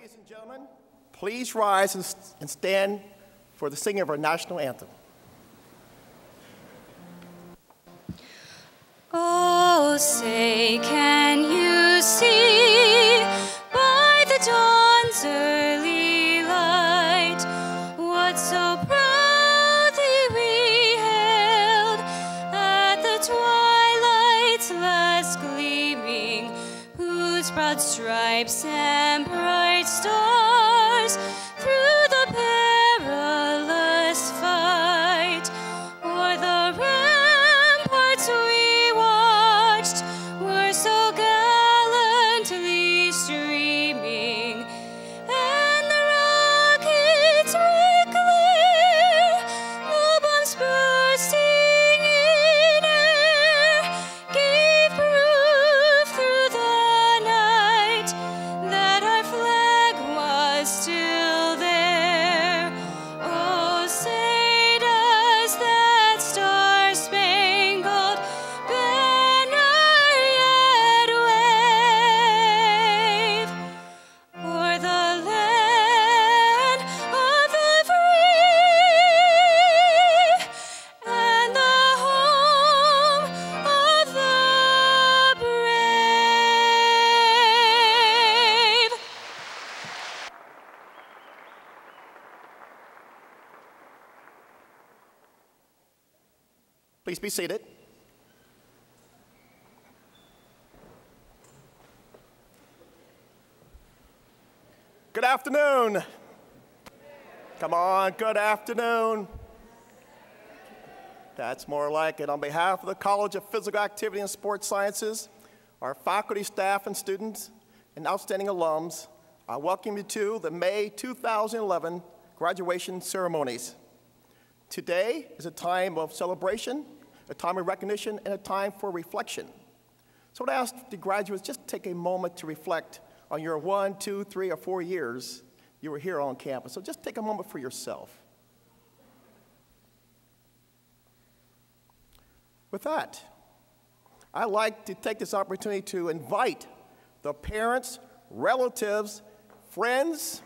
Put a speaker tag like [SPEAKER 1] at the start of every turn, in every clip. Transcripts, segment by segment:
[SPEAKER 1] Ladies and gentlemen, please rise and stand for the singing of our national anthem.
[SPEAKER 2] Oh, say, can you see by the dawn's early light what so proudly we hailed at the twilight's last gleaming, whose broad stripes and bright stars through the perilous fight o'er the ramparts we watched were so gallantly streaming, and the rockets were clear, the bombs bursting in air gave proof through the night that our flag was still there. Oh, say does that star-spangled banner yet wave o'er the land of the free and the home of the brave?
[SPEAKER 1] Please be seated. Good afternoon. Come on, good afternoon. That's more like it. On behalf of the College of Physical Activity and Sports Sciences, our faculty, staff, and students, and outstanding alums, I welcome you to the May 2011 graduation ceremonies. Today is a time of celebration, a time of recognition, and a time for reflection. So I'd ask the graduates just take a moment to reflect on your 1, 2, 3, or 4 years you were here on campus. So just take a moment for yourself. With that, I'd like to take this opportunity to invite the parents, relatives, friends,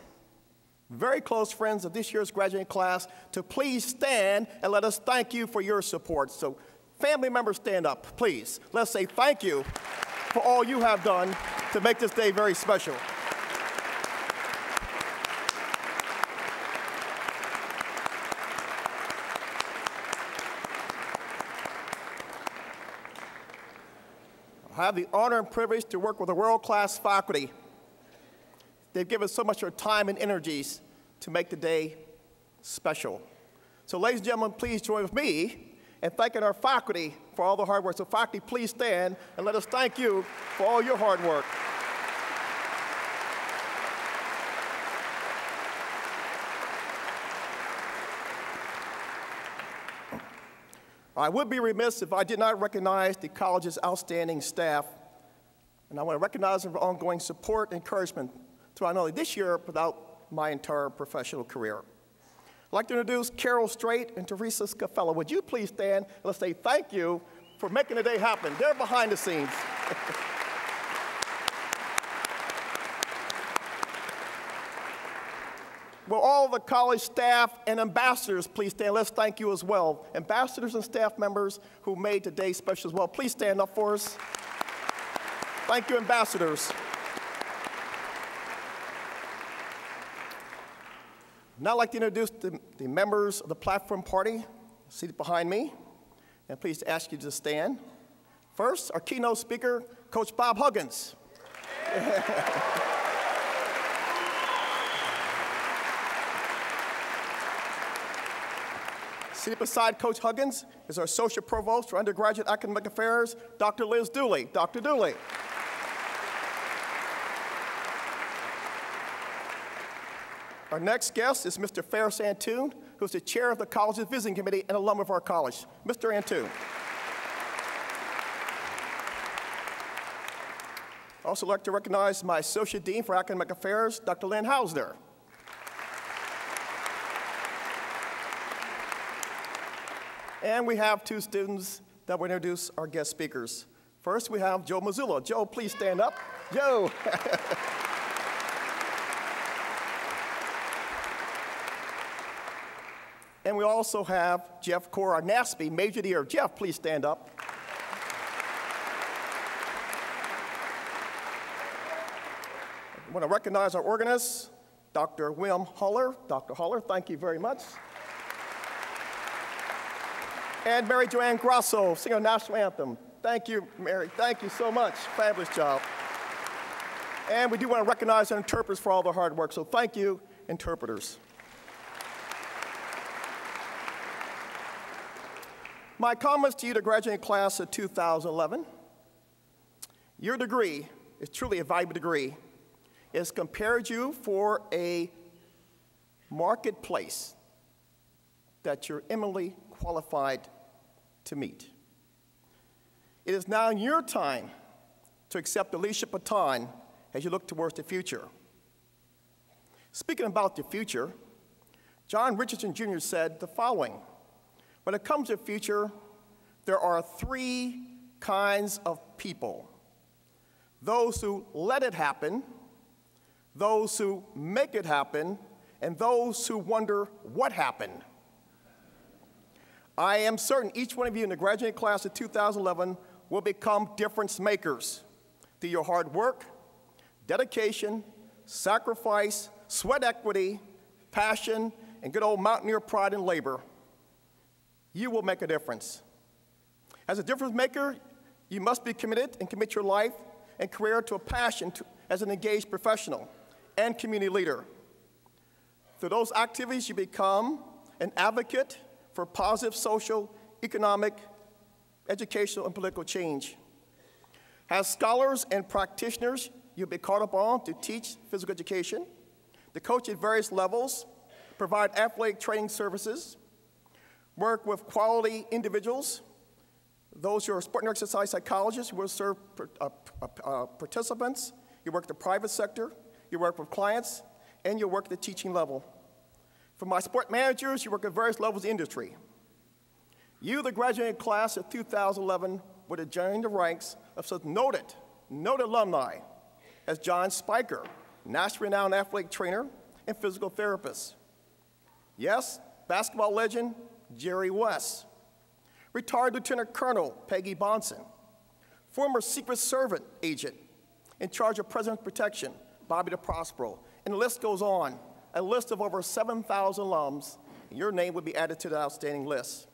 [SPEAKER 1] very close friends of this year's graduating class to please stand and let us thank you for your support. So family members, stand up, please. Let's say thank you for all you have done to make this day very special. I have the honor and privilege to work with a world-class faculty. They've given so much of their time and energies to make the day special. So ladies and gentlemen, please join with me in thanking our faculty for all the hard work. So faculty, please stand and let us thank you for all your hard work. I would be remiss if I did not recognize the college's outstanding staff, and I want to recognize them for ongoing support and encouragement throughout not only this year, but throughout my entire professional career. I'd like to introduce Carol Strait and Teresa Scafella. Would you please stand and let's say thank you for making the day happen. They're behind the scenes. Will all the college staff and ambassadors please stand? Let's thank you as well. Ambassadors and staff members who made today special as well. Please stand up for us. Thank you, ambassadors. Now I'd like to introduce the members of the platform party seated behind me, and please ask you to stand. First, our keynote speaker, Coach Bob Huggins. Seated beside Coach Huggins is our Associate Provost for Undergraduate Academic Affairs, Dr. Liz Dooley. Dr. Dooley. Our next guest is Mr. Ferris Antoon, who's the chair of the college's visiting committee and alum of our college. Mr. Antoon. I'd also like to recognize my Associate Dean for Academic Affairs, Dr. Lynn Hausner. And we have two students that will introduce our guest speakers. First, we have Joe Mazzullo. Joe, please stand up. Joe. also have Jeff Core, our NASP Major of the Year. Jeff, please stand up. I want to recognize our organist, Dr. William Haller. Dr. Haller, thank you very much. And Mary Joanne Grosso, singer national anthem. Thank you, Mary. Thank you so much. Fabulous job. And we do want to recognize our interpreters for all their hard work, so thank you, interpreters. My comments to you, the graduating class of 2011. Your degree is truly a valuable degree. It's compared you for a marketplace that you're eminently qualified to meet. It is now your time to accept the leadership baton as you look towards the future. Speaking about the future, John Richardson Jr. said the following: when it comes to the future, there are three kinds of people: those who let it happen, those who make it happen, and those who wonder what happened. I am certain each one of you in the graduating class of 2011 will become difference makers through your hard work, dedication, sacrifice, sweat equity, passion, and good old mountaineer pride and labor. You will make a difference. As a difference maker, you must be committed and commit your life and career to a passion as an engaged professional and community leader. Through those activities, you become an advocate for positive social, economic, educational, and political change. As scholars and practitioners, you'll be called upon to teach physical education, to coach at various levels, provide athletic training services, work with quality individuals, those who are sport and exercise psychologists who will serve participants. You work the private sector, you work with clients, and you work at the teaching level. For my sport managers, you work at various levels of the industry. You, the graduating class of 2011, would join the ranks of such noted alumni as John Spiker, nationally renowned athletic trainer and physical therapist. Yes, basketball legend Jerry West, retired Lieutenant Colonel Peggy Bonson, former Secret Service agent in charge of President's Protection, Bobby DeProspero, and the list goes on, a list of over 7,000 alums, and your name would be added to the outstanding list.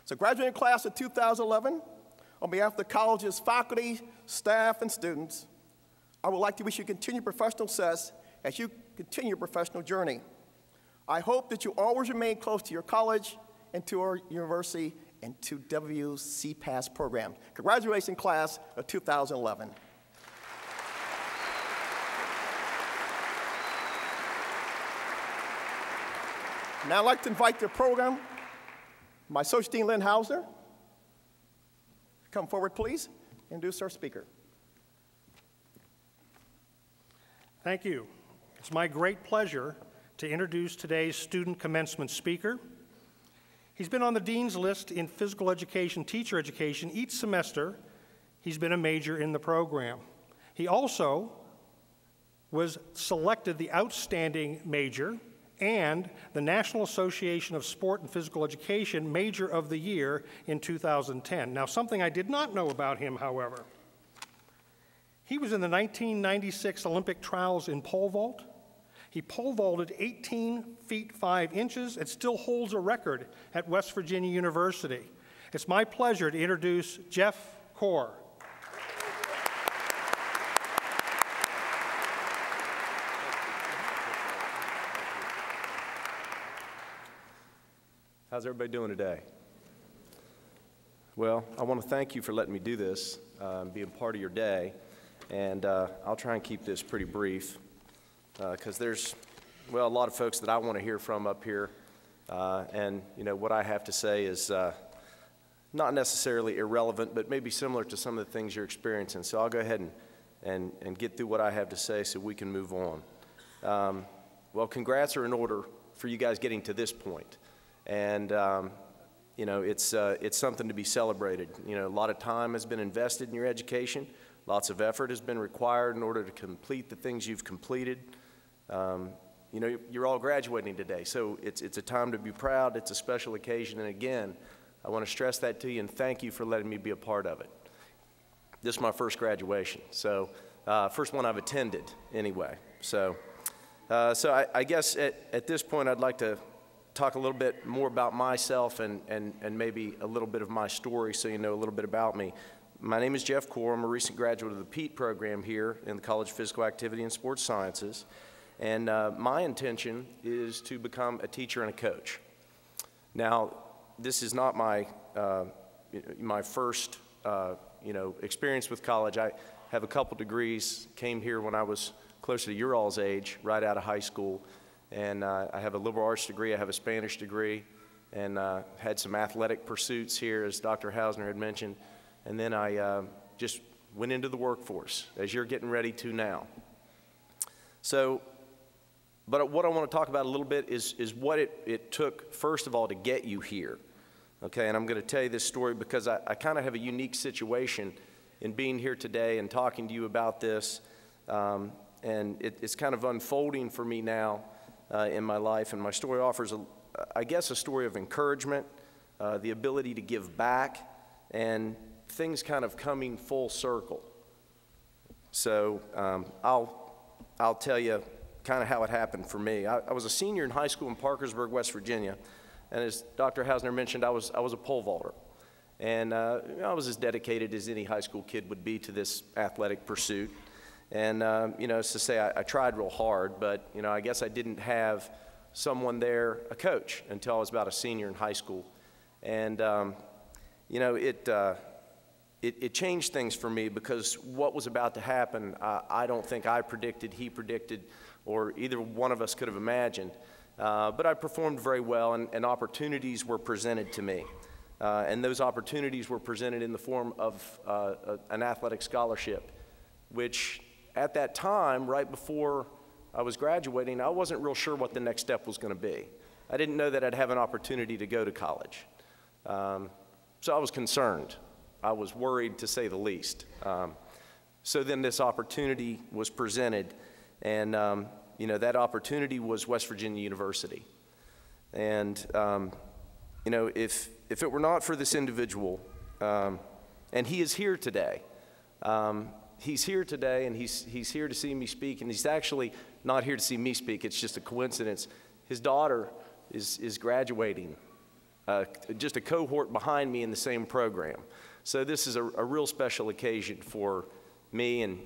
[SPEAKER 1] So graduating class of 2011, on behalf of the college's faculty, staff, and students, I would like to wish you continued professional success as you continue your professional journey. I hope that you always remain close to your college and to our university and to WCPAS program. Congratulations, class of 2011. Now I'd like to invite the program, my Associate Dean Lynn Hausner. Come forward, please, and introduce our speaker.
[SPEAKER 3] Thank you. It's my great pleasure to introduce today's student commencement speaker. He's been on the dean's list in physical education, teacher education. Each semester, he's been a major in the program. He also was selected the outstanding major and the National Association of Sport and Physical Education Major of the Year in 2010. Now, something I did not know about him, however. He was in the 1996 Olympic trials in pole vault. He pole vaulted 18 feet 5 inches and still holds a record at West Virginia University. It's my pleasure to introduce Jeff Core.
[SPEAKER 4] How's everybody doing today? Well, I want to thank you for letting me do this, being part of your day, and I'll try and keep this pretty brief because there's, well, a lot of folks that I want to hear from up here, and you know what I have to say is not necessarily irrelevant, but maybe similar to some of the things you're experiencing. So I'll go ahead and get through what I have to say so we can move on. Well, congrats are in order for you guys getting to this point. And, you know, it's something to be celebrated. You know, a lot of time has been invested in your education. Lots of effort has been required in order to complete the things you've completed. you know, you're all graduating today, so it's a time to be proud. It's a special occasion, and again, I want to stress that to you and thank you for letting me be a part of it. This is my first graduation, so first one I've attended anyway. So I guess at this point I'd like to talk a little bit more about myself and maybe a little bit of my story so you know a little bit about me. My name is Jeff Core. I'm a recent graduate of the PEAT program here in the College of Physical Activity and Sports Sciences. And my intention is to become a teacher and a coach. Now, this is not my first experience with college. I have a couple degrees, came here when I was closer to your all's age, right out of high school. And I have a liberal arts degree, I have a Spanish degree, and had some athletic pursuits here, as Dr. Hausner had mentioned. And then I just went into the workforce, as you're getting ready to now. So, but what I want to talk about a little bit is what it took, first of all, to get you here. Okay, and I'm going to tell you this story because I kind of have a unique situation in being here today and talking to you about this. And it's kind of unfolding for me now in my life. And my story offers, I guess, a story of encouragement, the ability to give back, and things kind of coming full circle. So I'll tell you kind of how it happened for me. I was a senior in high school in Parkersburg, West Virginia, and as Dr. Hausner mentioned, I was a pole vaulter, and I was as dedicated as any high school kid would be to this athletic pursuit. And it's to say I tried real hard, but I guess I didn't have someone there, a coach, until I was about a senior in high school, and it changed things for me because what was about to happen, I don't think I predicted, he predicted, or either one of us could have imagined. But I performed very well, and opportunities were presented to me. And those opportunities were presented in the form of an athletic scholarship, which at that time, right before I was graduating, I wasn't real sure what the next step was going to be. I didn't know that I'd have an opportunity to go to college. So I was concerned. I was worried, to say the least. So then this opportunity was presented, and that opportunity was West Virginia University. And if it were not for this individual, and he is here today. He's here today, and he's here to see me speak, and he's actually not here to see me speak. It's just a coincidence. His daughter is graduating, just a cohort behind me in the same program. So this is a real special occasion for me and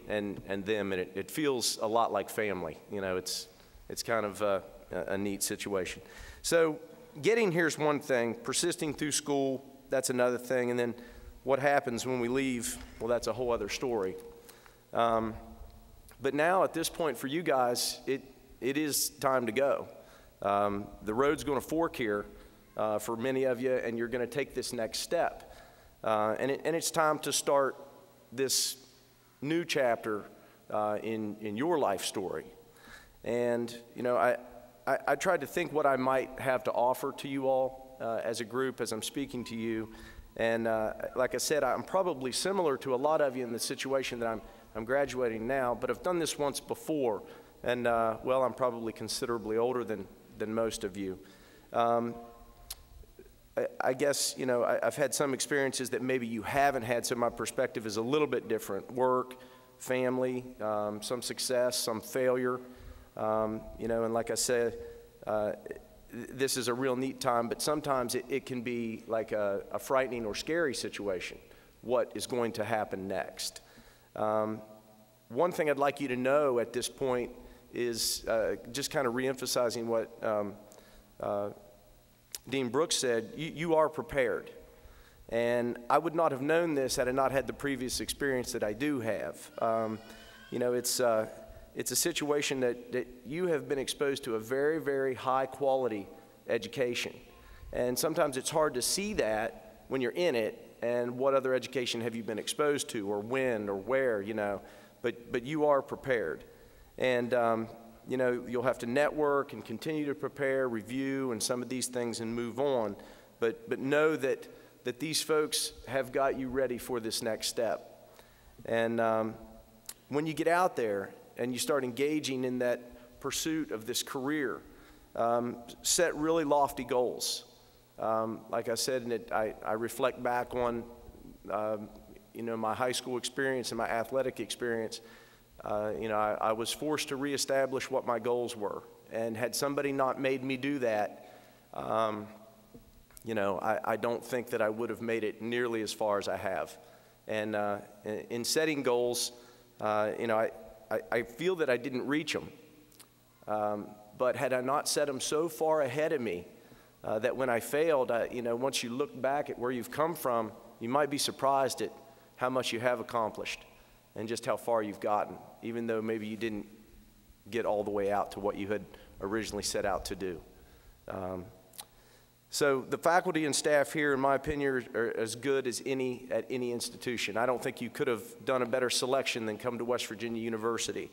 [SPEAKER 4] them, and it feels a lot like family. It's kind of a neat situation. So getting here is one thing. Persisting through school, that's another thing. And then what happens when we leave, well, that's a whole other story. But now at this point for you guys, it is time to go. The road's going to fork here for many of you, and you're going to take this next step. And it's time to start this new chapter in your life story. And, I tried to think what I might have to offer to you all as a group as I'm speaking to you. And like I said, I'm probably similar to a lot of you in the situation that I'm graduating now, but I've done this once before. And, well, I'm probably considerably older than most of you. I guess, I've had some experiences that maybe you haven't had, so my perspective is a little bit different. Work, family, some success, some failure. And like I said, this is a real neat time, but sometimes it can be like a frightening or scary situation, what is going to happen next. One thing I'd like you to know at this point is just kind of reemphasizing what Dean Brooks said, you are prepared. And I would not have known this had I not had the previous experience that I do have. It's a situation that you have been exposed to a very, very high quality education. And sometimes it's hard to see that when you're in it, and what other education have you been exposed to, or when, or where, but you are prepared. And you'll have to network and continue to prepare, review, and some of these things and move on. But know that these folks have got you ready for this next step. And when you get out there and you start engaging in that pursuit of this career, set really lofty goals. Like I said, I reflect back on my high school experience and my athletic experience. I was forced to reestablish what my goals were, and had somebody not made me do that, I don't think that I would have made it nearly as far as I have. And in setting goals, I feel that I didn't reach them. But had I not set them so far ahead of me that when I failed, once you look back at where you've come from, you might be surprised at how much you have accomplished and just how far you've gotten, even though maybe you didn't get all the way out to what you had originally set out to do. So the faculty and staff here, in my opinion, are as good as any at any institution. I don't think you could have done a better selection than come to West Virginia University.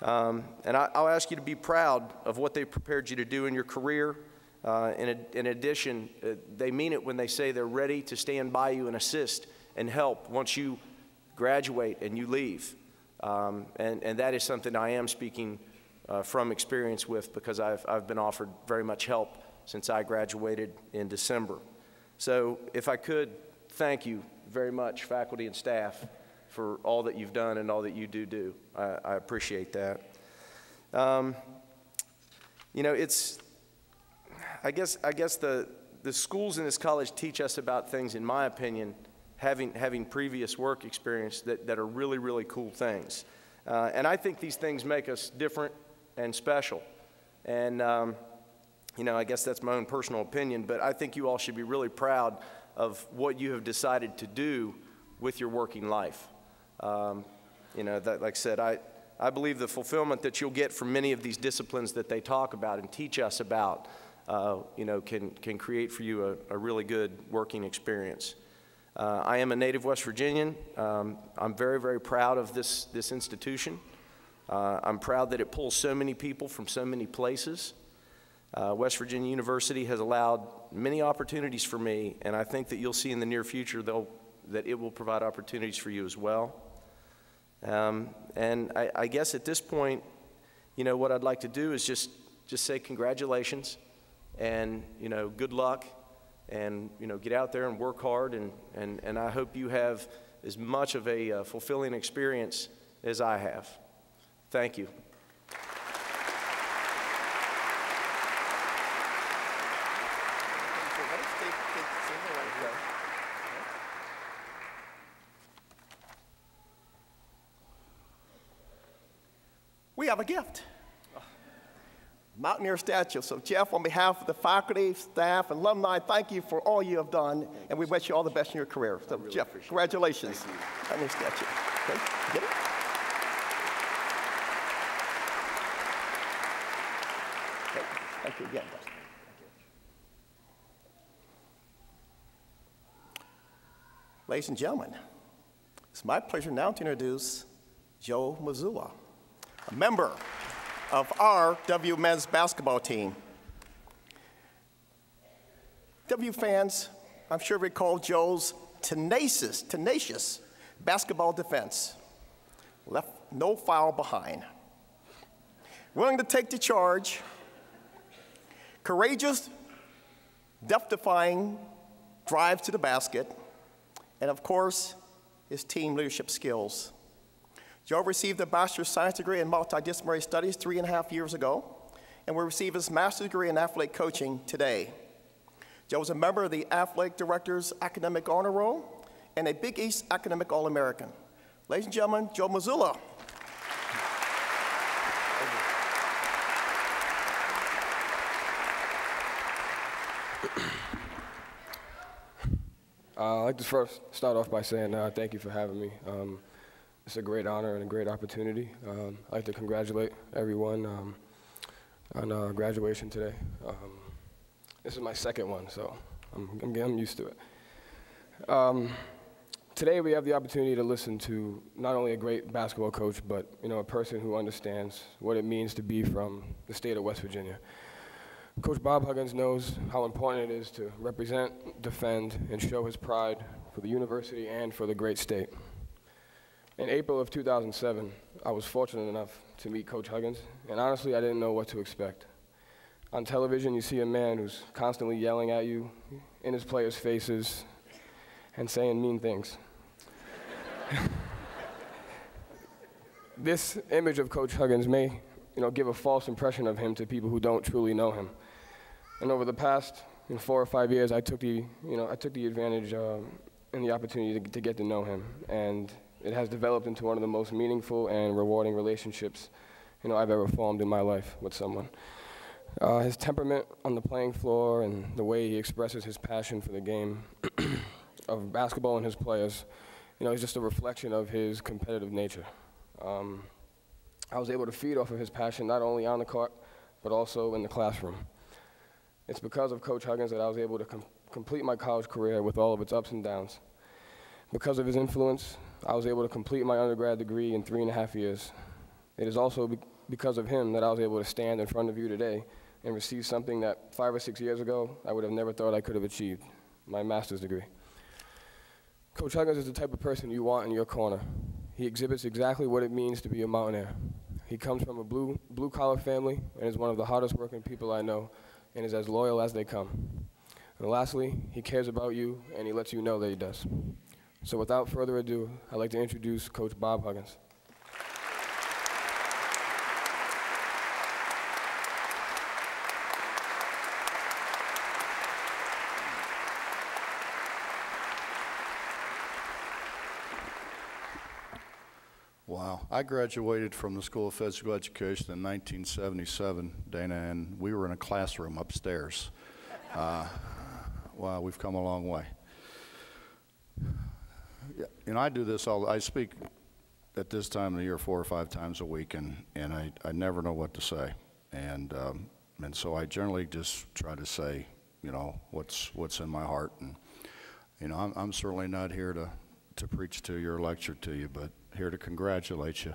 [SPEAKER 4] And I'll ask you to be proud of what they've prepared you to do in your career. In addition, they mean it when they say they're ready to stand by you and assist and help once you graduate and you leave. And that is something I am speaking from experience with, because I've been offered very much help since I graduated in December. So if I could, thank you very much, faculty and staff, for all that you've done and all that you do. I appreciate that. I guess the schools in this college teach us about things, in my opinion, having previous work experience, that are really, really cool things. And I think these things make us different and special. And, I guess that's my own personal opinion, but I think you all should be really proud of what you have decided to do with your working life. Like I said, I believe the fulfillment that you'll get from many of these disciplines that they talk about and teach us about, can create for you a really good working experience. I am a native West Virginian. I'm very, very proud of this institution. I'm proud that it pulls so many people from so many places. West Virginia University has allowed many opportunities for me, and I think that you'll see in the near future that it will provide opportunities for you as well. And I guess at this point, what I'd like to do is just say congratulations and, good luck, and, get out there and work hard, and I hope you have as much of a fulfilling experience as I have. Thank you.
[SPEAKER 1] We have a gift. Mountaineer statue. So Jeff, on behalf of the faculty, staff, and alumni, thank you for all you have done, and we wish you all the best in your career. So really Jeff, congratulations. Mountaineer statue. Okay, get it? Okay, thank you again. Ladies and gentlemen, it's my pleasure now to introduce Joe Mazzulla, a member of our W men's basketball team. W fans, I'm sure recall Joe's tenacious basketball defense. Left no foul behind. Willing to take the charge, courageous, death-defying drive to the basket, and of course, his team leadership skills. Joe received a Bachelor of Science degree in Multidisciplinary Studies 3.5 years ago, and will receive his Master's degree in Athletic Coaching today. Joe is a member of the Athletic Directors Academic Honor Roll and a Big East Academic All-American. Ladies and gentlemen, Joe Mazzulla.
[SPEAKER 5] I'd like to first start off by saying thank you for having me. It's a great honor and a great opportunity. I'd like to congratulate everyone on graduation today. This is my second one, so I'm used to it. Today we have the opportunity to listen to not only a great basketball coach, but a person who understands what it means to be from the state of West Virginia. Coach Bob Huggins knows how important it is to represent, defend, and show his pride for the university and for the great state. In April of 2007, I was fortunate enough to meet Coach Huggins, and honestly, I didn't know what to expect. On television, you see a man who's constantly yelling at you in his players' faces and saying mean things. This image of Coach Huggins may, give a false impression of him to people who don't truly know him. And over the past 4 or 5 years, I took the advantage and the opportunity to get to know him, and it has developed into one of the most meaningful and rewarding relationships, I've ever formed in my life with someone. His temperament on the playing floor and the way he expresses his passion for the game of basketball and his players, is just a reflection of his competitive nature. I was able to feed off of his passion not only on the court, but also in the classroom. It's because of Coach Huggins that I was able to complete my college career with all of its ups and downs. Because of his influence, I was able to complete my undergrad degree in 3.5 years. It is also because of him that I was able to stand in front of you today and receive something that 5 or 6 years ago I would have never thought I could have achieved, my master's degree. Coach Huggins is the type of person you want in your corner. He exhibits exactly what it means to be a Mountaineer. He comes from a blue-collar family and is one of the hardest working people I know and is as loyal as they come. And lastly, he cares about you and he lets you know that he does. So without further ado, I'd like to introduce Coach Bob Huggins.
[SPEAKER 6] Wow. I graduated from the School of Physical Education in 1977, Dana, and we were in a classroom upstairs. Wow, we've come a long way. Yeah, I do this I speak at this time of the year 4 or 5 times a week, and I never know what to say. And so I generally just try to say, what's in my heart. And, I'm certainly not here to preach to you or lecture to you, but here to congratulate you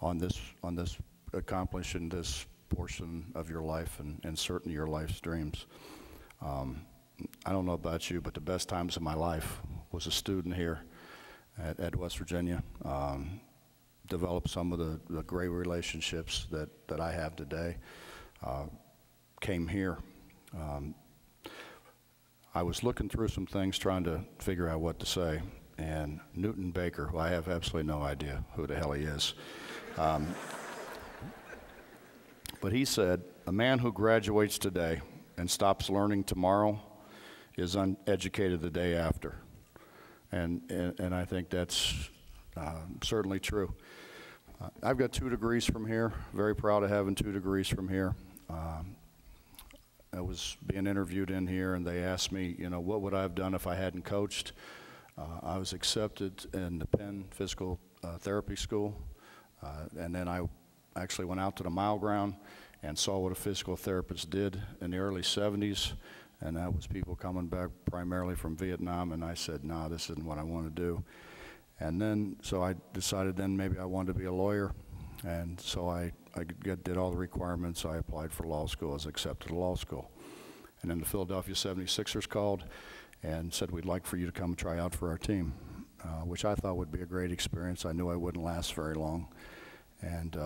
[SPEAKER 6] on this accomplishing this portion of your life and certainly your life's dreams. I don't know about you, but the best times of my life was a student here at West Virginia. Developed some of the great relationships that I have today. Came here. I was looking through some things trying to figure out what to say, and Newton Baker, who I have absolutely no idea who the hell he is, but he said, a man who graduates today and stops learning tomorrow is uneducated the day after. And I think that's certainly true. I've got 2 degrees from here, very proud of having 2 degrees from here. I was being interviewed in here and they asked me, what would I have done if I hadn't coached? I was accepted in the Penn Physical Therapy School, and then I actually went out to the Mile Ground and saw what a physical therapist did in the early 70s, and that was people coming back primarily from Vietnam, and I said, nah, this isn't what I want to do. And then, so I decided then maybe I wanted to be a lawyer, and so I did all the requirements. I applied for law school, was accepted to law school. And then the Philadelphia 76ers called and said, we'd like for you to come try out for our team, which I thought would be a great experience. I knew I wouldn't last very long. And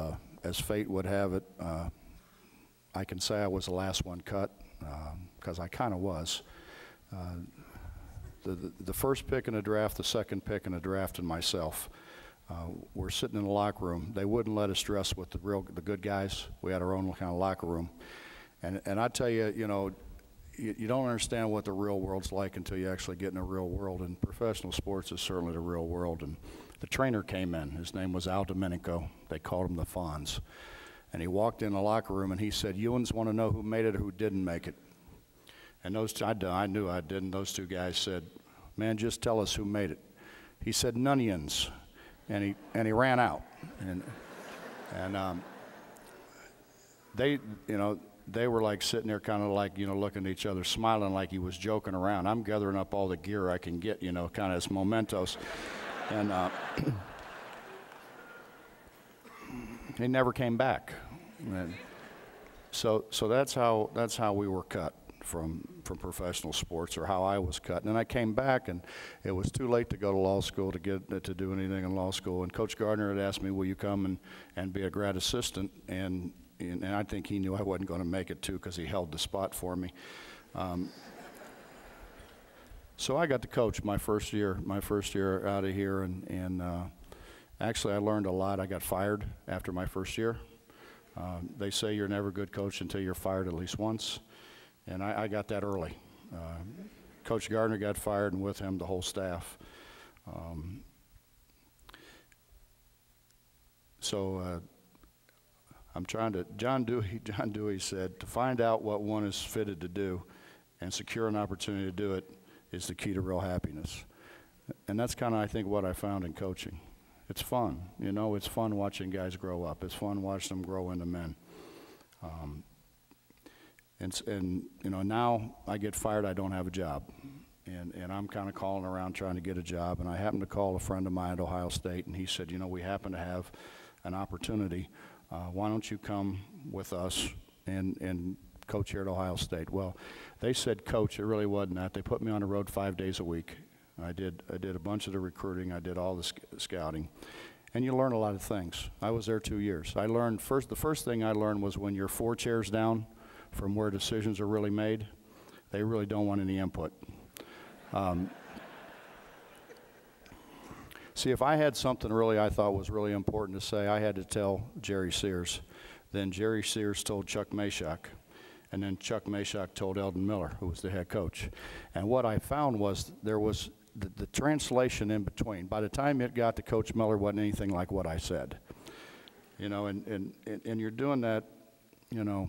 [SPEAKER 6] as fate would have it, I can say I was the last one cut, because I kind of was. The first pick in the draft, the second pick in the draft, and myself were sitting in the locker room. They wouldn't let us dress with the good guys. We had our own kind of locker room. And I tell you, you don't understand what the real world's like until you actually get in the real world, and professional sports is certainly the real world. And the trainer came in. His name was Al Domenico. They called him the Fonz. And he walked in the locker room and he said, Ewans want to know who made it or who didn't make it. And those two, I knew I didn't. Those 2 guys said, man, just tell us who made it. He said, Nunians. And he ran out. And they were like sitting there kind of like, looking at each other, smiling like he was joking around. I'm gathering up all the gear I can get, kind of as mementos. And he never came back. And so that's how we were cut from from professional sports or how I was cut. And then I came back, and it was too late to go to law school to do anything in law school. And Coach Gardner had asked me, will you come and be a grad assistant? And I think he knew I wasn't going to make it, too, because he held the spot for me. So I got to coach my first year out of here, and actually I learned a lot. I got fired after my first year. They say you're never a good coach until you're fired at least once, and I got that early. Coach Gardner got fired, and with him the whole staff. I'm trying to, John Dewey said, to find out what one is fitted to do and secure an opportunity to do it is the key to real happiness. And that's kind of, I think, what I found in coaching. It's fun, you know, it's fun watching guys grow up. It's fun watching them grow into men. And you know, now I get fired, I don't have a job. And I'm kind of calling around trying to get a job. And I happened to call a friend of mine at Ohio State, and he said, you know, we happen to have an opportunity. Why don't you come with us and coach here at Ohio State? Well, they said coach, it really wasn't that. They put me on the road 5 days a week. I did a bunch of the recruiting. I did all the scouting. And you learn a lot of things. I was there 2 years. I learned the first thing I learned was when you're 4 chairs down from where decisions are really made, they really don't want any input. See, if I had something really I thought was really important to say, I had to tell Jerry Sears. Then Jerry Sears told Chuck Mashak. And then Chuck Mashak told Eldon Miller, who was the head coach. And what I found was there was the translation in between. By the time it got to Coach Miller, wasn't anything like what I said. You know, and you're doing that, you know,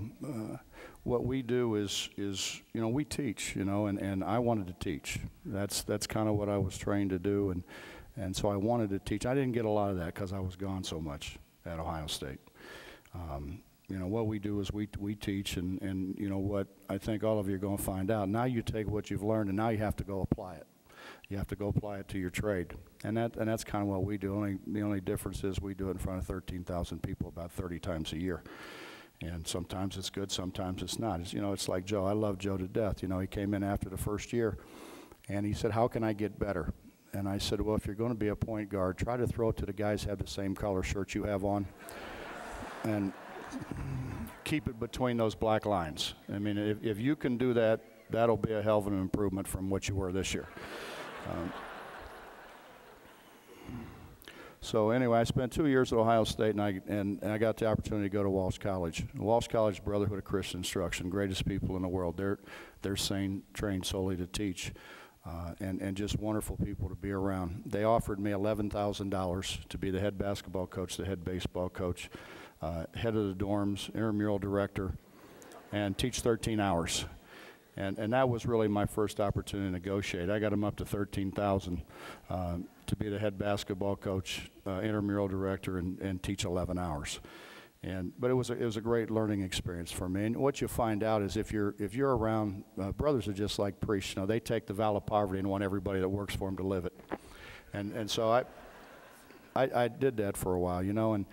[SPEAKER 6] what we do is, you know, we teach, you know, and I wanted to teach. That's kind of what I was trained to do, and so I wanted to teach. I didn't get a lot of that because I was gone so much at Ohio State. You know, what we do is we teach, and you know what I think all of you are going to find out. Now you take what you've learned, and now you have to go apply it. You have to go apply it to your trade, and that's kind of what we do. The only difference is we do it in front of 13,000 people about 30 times a year, and sometimes it's good, sometimes it's not. It's, you know, it's like Joe. I love Joe to death. You know, he came in after the first year, and he said, "How can I get better?" And I said, "Well, if you're going to be a point guard, try to throw it to the guys who have the same color shirt you have on, and keep it between those black lines. I mean, if you can do that, that'll be a hell of an improvement from what you were this year." So anyway, I spent 2 years at Ohio State, and I got the opportunity to go to Walsh College. Walsh College, Brotherhood of Christian Instruction, greatest people in the world. They're trained solely to teach, and just wonderful people to be around. They offered me $11,000 to be the head basketball coach, the head baseball coach, head of the dorms, intramural director, and teach 13 hours. And that was really my first opportunity to negotiate. I got them up to $13,000 to be the head basketball coach, intramural director, and teach 11 hours. But it was a great learning experience for me. And what you find out is if you're around, brothers are just like priests. You know, they take the vow of poverty and want everybody that works for them to live it. And so I did that for a while, you know. And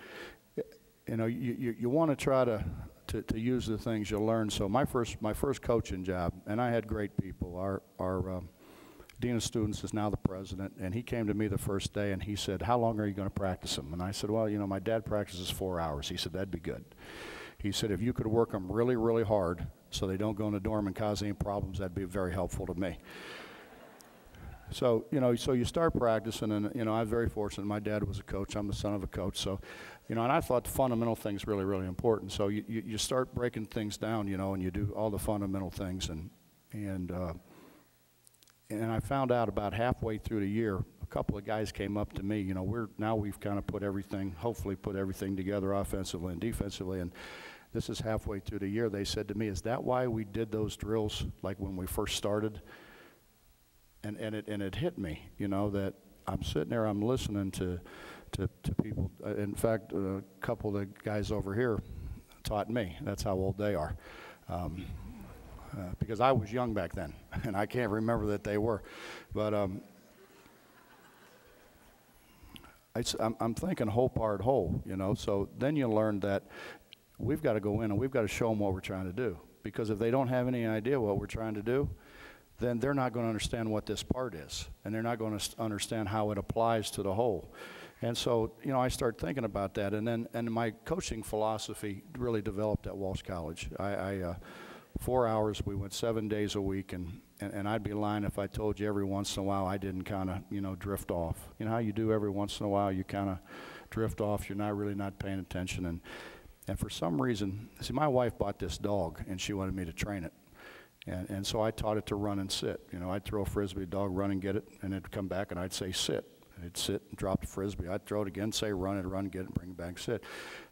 [SPEAKER 6] you know, you want to try to use the things you learn. So my first coaching job, and I had great people. Our dean of students is now the president, and he came to me the first day and he said, "How long are you going to practice them?" And I said, "Well, you know, my dad practices 4 hours." He said, "That'd be good." He said, "If you could work them really, really hard so they don't go in the dorm and cause any problems, that'd be very helpful to me." So, you know, so you start practicing, and, you know, I'm very fortunate. My dad was a coach. I'm the son of a coach. So, you know, and I thought the fundamental thing's really, really important. So you start breaking things down, you know, and you do all the fundamental things. And I found out about halfway through the year, a couple of guys came up to me. You know, we've kind of hopefully put everything together offensively and defensively. And this is halfway through the year. They said to me, "Is that why we did those drills like when we first started?" And it hit me, you know, that I'm sitting there, I'm listening to people. In fact, a couple of the guys over here taught me. That's how old they are. Because I was young back then, and I can't remember that they were. But I'm thinking whole part whole, you know. So then you learn that we've got to go in and we've got to show them what we're trying to do. Because if they don't have any idea what we're trying to do, then they're not going to understand what this part is, and they're not going to understand how it applies to the whole. And so, you know, I started thinking about that, and my coaching philosophy really developed at Walsh College. 4 hours, we went 7 days a week, and I'd be lying if I told you every once in a while I didn't kind of, you know, drift off. You know how you do every once in a while, you kind of drift off, you're not paying attention, and for some reason, see, my wife bought this dog, and she wanted me to train it. And so I taught it to run and sit. You know, I'd throw a Frisbee, the dog run and get it, and it'd come back and I'd say sit. And it'd sit and drop the Frisbee. I'd throw it again, say run, it'd run, get it, bring it back, sit.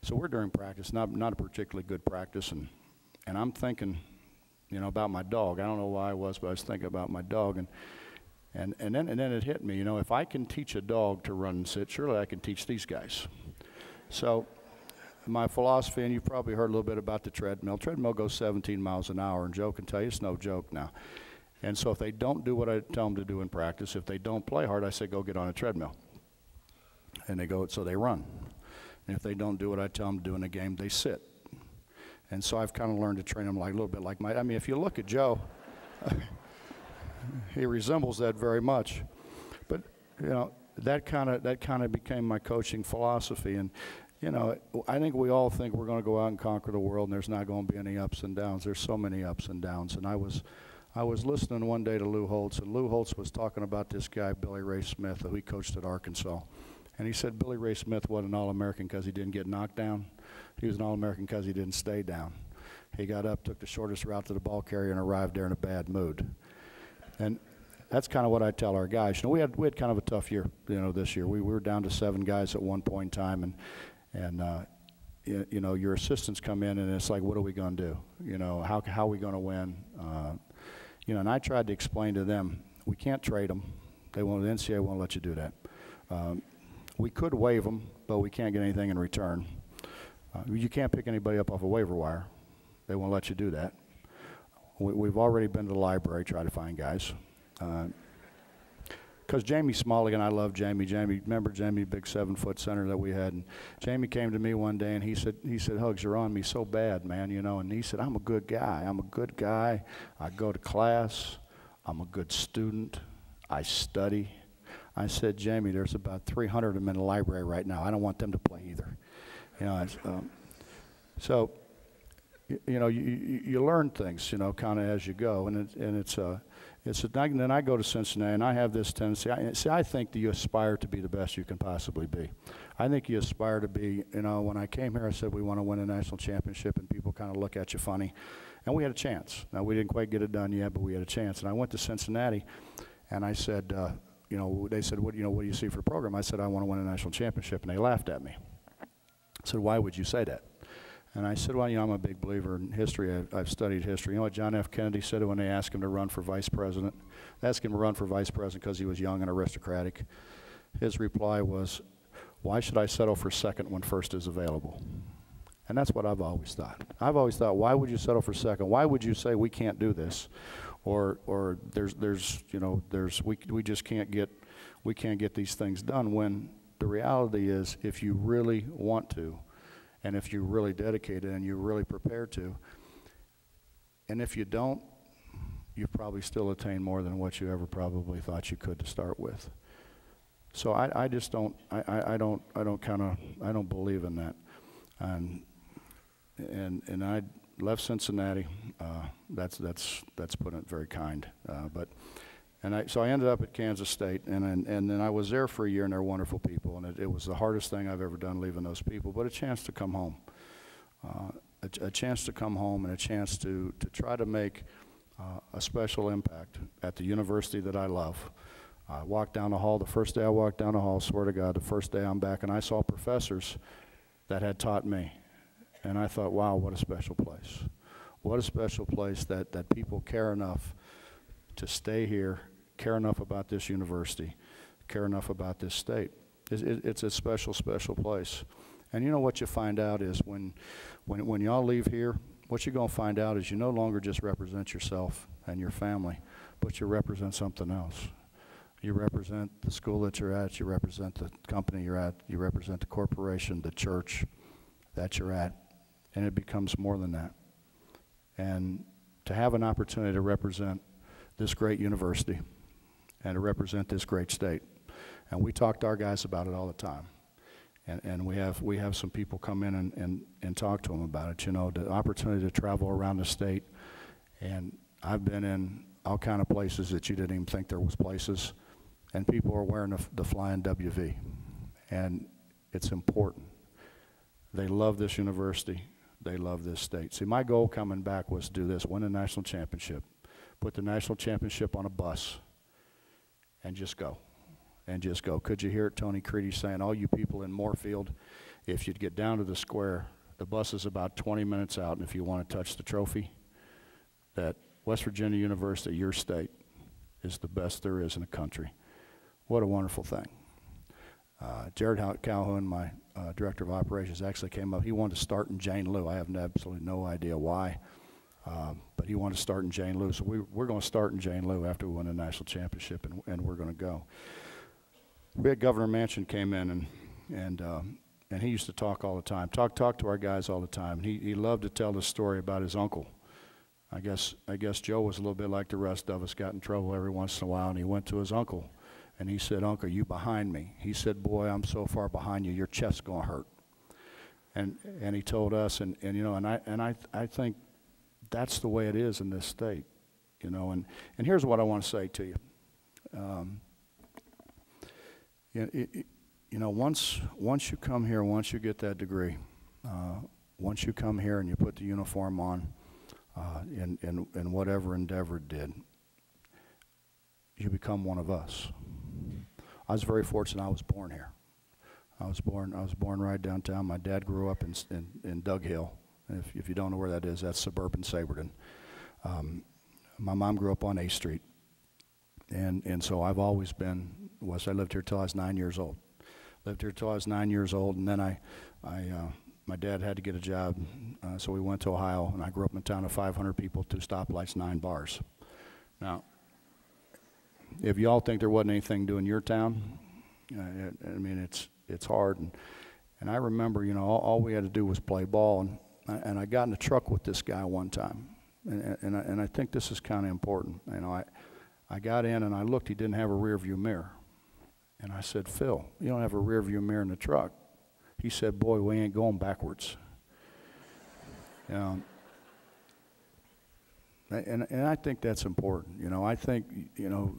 [SPEAKER 6] So we're during practice, not a particularly good practice, and I'm thinking, you know, about my dog. I don't know why I was, but I was thinking about my dog, and then it hit me, you know, if I can teach a dog to run and sit, surely I can teach these guys. So my philosophy, and you've probably heard a little bit about the treadmill. Treadmill goes 17 miles an hour, and Joe can tell you it's no joke now. And so if they don't do what I tell them to do in practice, if they don't play hard, I say go get on a treadmill. And they go, so they run. And if they don't do what I tell them to do in the game, they sit. And so I've kind of learned to train them like a little bit like I mean, if you look at Joe, he resembles that very much. But, you know, that kind of became my coaching philosophy. And you know, I think we all think we're going to go out and conquer the world, and there's not going to be any ups and downs. There's so many ups and downs. And I was listening one day to Lou Holtz, and Lou Holtz was talking about this guy, Billy Ray Smith, who he coached at Arkansas. And he said Billy Ray Smith wasn't an All-American because he didn't get knocked down. He was an All-American because he didn't stay down. He got up, took the shortest route to the ball carrier, and arrived there in a bad mood. And that's kind of what I tell our guys. You know, we had kind of a tough year, you know, this year. We were down to 7 guys at one point in time, and you know, your assistants come in, and it's like, what are we going to do? You know, how are we going to win? You know, and I tried to explain to them, we can't trade them. The NCAA won't let you do that. We could waive them, but we can't get anything in return. You can't pick anybody up off a waiver wire. They won't let you do that. We've already been to the library, try to find guys. Because Jamie Smalley, and I love Jamie. Remember Jamie, big 7-foot center that we had? And Jamie came to me one day, and he said, Hugs, you're on me so bad, man, you know. And he said, I'm a good guy. I go to class. I'm a good student. I study. I said, Jamie, there's about 300 of them in the library right now. I don't want them to play either. You know, so, you know, you learn things, you know, kind of as you go, and then I go to Cincinnati, and I have this tendency. I think that you aspire to be the best you can possibly be. I think you aspire to be, you know, when I came here, I said we want to win a national championship, and people kind of look at you funny. And we had a chance. Now, we didn't quite get it done yet, but we had a chance. And I went to Cincinnati, and I said, you know, they said, what do you see for the program? I said, I want to win a national championship, and they laughed at me. I said, why would you say that? And I said, well, you know, I'm a big believer in history. I've studied history. You know what John F. Kennedy said when they asked him to run for vice president? They asked him to run for vice president because he was young and aristocratic. His reply was, why should I settle for second when first is available? And that's what I've always thought. I've always thought, why would you settle for second? Why would you say we can't do this? Or we just can't get these things done, when the reality is, if you really want to, and if you're really dedicated and you're really prepared to, and if you don't, you probably still attain more than what you ever probably thought you could to start with. So I just don't believe in that. And I left Cincinnati. That's putting it very kind. So I ended up at Kansas State, and then I was there for a year, and they're wonderful people, and it was the hardest thing I've ever done, leaving those people, but a chance to come home. A chance to come home, and a chance to try to make a special impact at the university that I love. I walked down the hall, the first day I walked down the hall, swear to God, the first day I'm back, and I saw professors that had taught me. And I thought, wow, what a special place. What a special place that people care enough to stay here, care enough about this university, care enough about this state. It's a special, special place. And you know what you find out is when y'all leave here, what you're going to find out is you no longer just represent yourself and your family, but you represent something else. You represent the school that you're at, you represent the company you're at, you represent the corporation, the church that you're at, and it becomes more than that. And to have an opportunity to represent this great university and to represent this great state. And we talk to our guys about it all the time. And we have some people come in and talk to them about it. You know, the opportunity to travel around the state, and I've been in all kind of places that you didn't even think there was places, and people are wearing the flying WV, and it's important. They love this university. They love this state. See, my goal coming back was to do this: win a national championship, put the national championship on a bus, and just go. And just go. Could you hear it, Tony Creedy saying, all you people in Moorfield, if you'd get down to the square, the bus is about 20 minutes out, and if you want to touch the trophy, that West Virginia University, your state, is the best there is in the country. What a wonderful thing. Jared Calhoun, my director of operations, actually came up. He wanted to start in Jane Lew. I have absolutely no idea why, but he wanted to start in Jane Lew. So we're going to start in Jane Lew after we win the national championship, and we're going to go. We had Governor Manchin came in, and he used to talk all the time, talk to our guys all the time. He loved to tell the story about his uncle. I guess Joe was a little bit like the rest of us, got in trouble every once in a while, and he went to his uncle, and he said, "Uncle, you behind me?" He said, "Boy, I'm so far behind you, your chest's gonna hurt." And he told us, and you know, and I think that's the way it is in this state, you know. And here's what I want to say to you. You know, once you come here, once you get that degree, once you come here and you put the uniform on, in whatever endeavor it did, you become one of us. I was very fortunate. I was born here. I was born right downtown. My dad grew up in Dug Hill. If you don't know where that is, that's suburban Saberton. My mom grew up on A Street. And so I've always been, I lived here till I was 9 years old. Lived here till I was 9 years old, and then my dad had to get a job, so we went to Ohio, and I grew up in a town of 500 people, 2 stoplights, 9 bars. Now, if y'all think there wasn't anything to do in your town, I mean, it's hard. And I remember, you know, all we had to do was play ball, and I got in a truck with this guy one time, and I think this is kind of important. You know, I got in and I looked, he didn't have a rear view mirror. And I said, "Phil, you don't have a rear view mirror in the truck." He said, "Boy, we ain't going backwards." You know, and I think that's important. You know, I think, you know,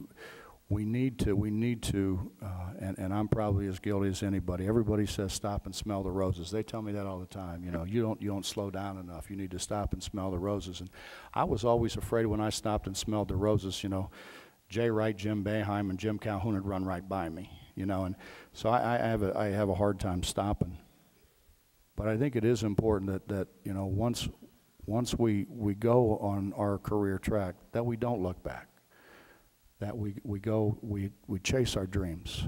[SPEAKER 6] we need to, and I'm probably as guilty as anybody. Everybody says stop and smell the roses. They tell me that all the time. You know, you don't slow down enough. You need to stop and smell the roses. And I was always afraid when I stopped and smelled the roses, you know, Jay Wright, Jim Boeheim, and Jim Calhoun would run right by me, you know, and so I have a hard time stopping. But I think it is important that you know, once we go on our career track, that we don't look back, that we chase our dreams,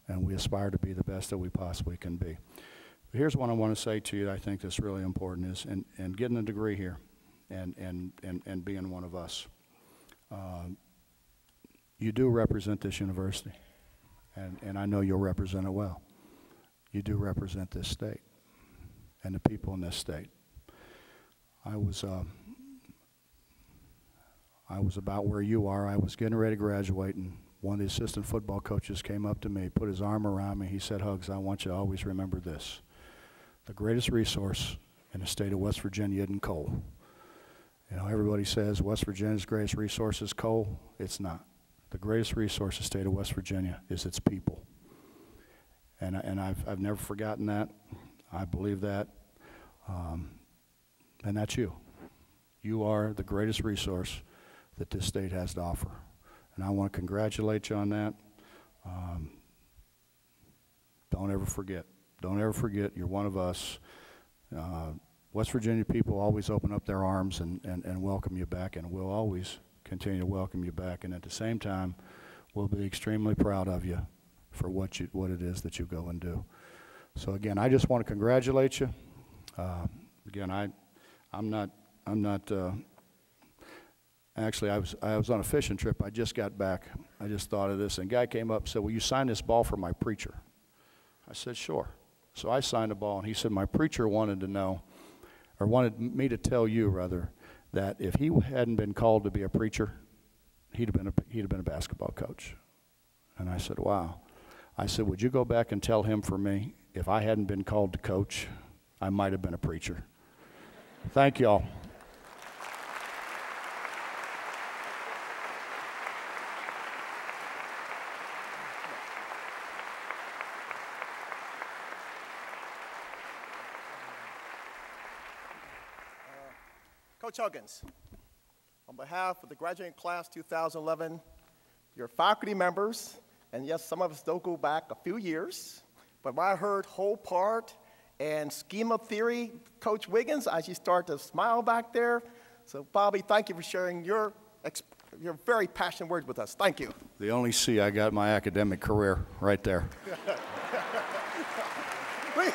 [SPEAKER 6] and we aspire to be the best that we possibly can be. But here's what I want to say to you that I think that's really important is, and getting a degree here, and being one of us. You do represent this university, and I know you'll represent it well. You do represent this state and the people in this state. I was about where you are. I was getting ready to graduate, and one of the assistant football coaches came up to me, put his arm around me. He said, "Hugs, I want you to always remember this. The greatest resource in the state of West Virginia isn't coal." You know, everybody says West Virginia's greatest resource is coal. It's not. The greatest resource in the state of West Virginia is its people. And I've never forgotten that. I believe that. And that's you. You are the greatest resource that this state has to offer. And I want to congratulate you on that. Don't ever forget. Don't ever forget you're one of us. West Virginia people always open up their arms and welcome you back, and we'll always continue to welcome you back. And at the same time, we'll be extremely proud of you for what it is that you go and do. So again, I just want to congratulate you. Again, I'm not. Actually, I was on a fishing trip. I just got back. I just thought of this, and a guy came up and said, "Will you sign this ball for my preacher?" I said, "Sure." So I signed the ball, and he said, "My preacher wanted to know, or wanted me to tell you, rather, that if he hadn't been called to be a preacher, he'd have been a basketball coach. And I said, wow. I said, would you go back and tell him for me, if I hadn't been called to coach, I might have been a preacher. Thank y'all.
[SPEAKER 1] Coach Huggins, on behalf of the graduating class 2011, your faculty members, and yes, some of us don't go back a few years, but when I heard whole part and schema theory, Coach Wiggins, I just started to smile back there. So Bobby, thank you for sharing your very passionate words with us. Thank you.
[SPEAKER 6] The only C I got in my academic career, right there.
[SPEAKER 1] Please.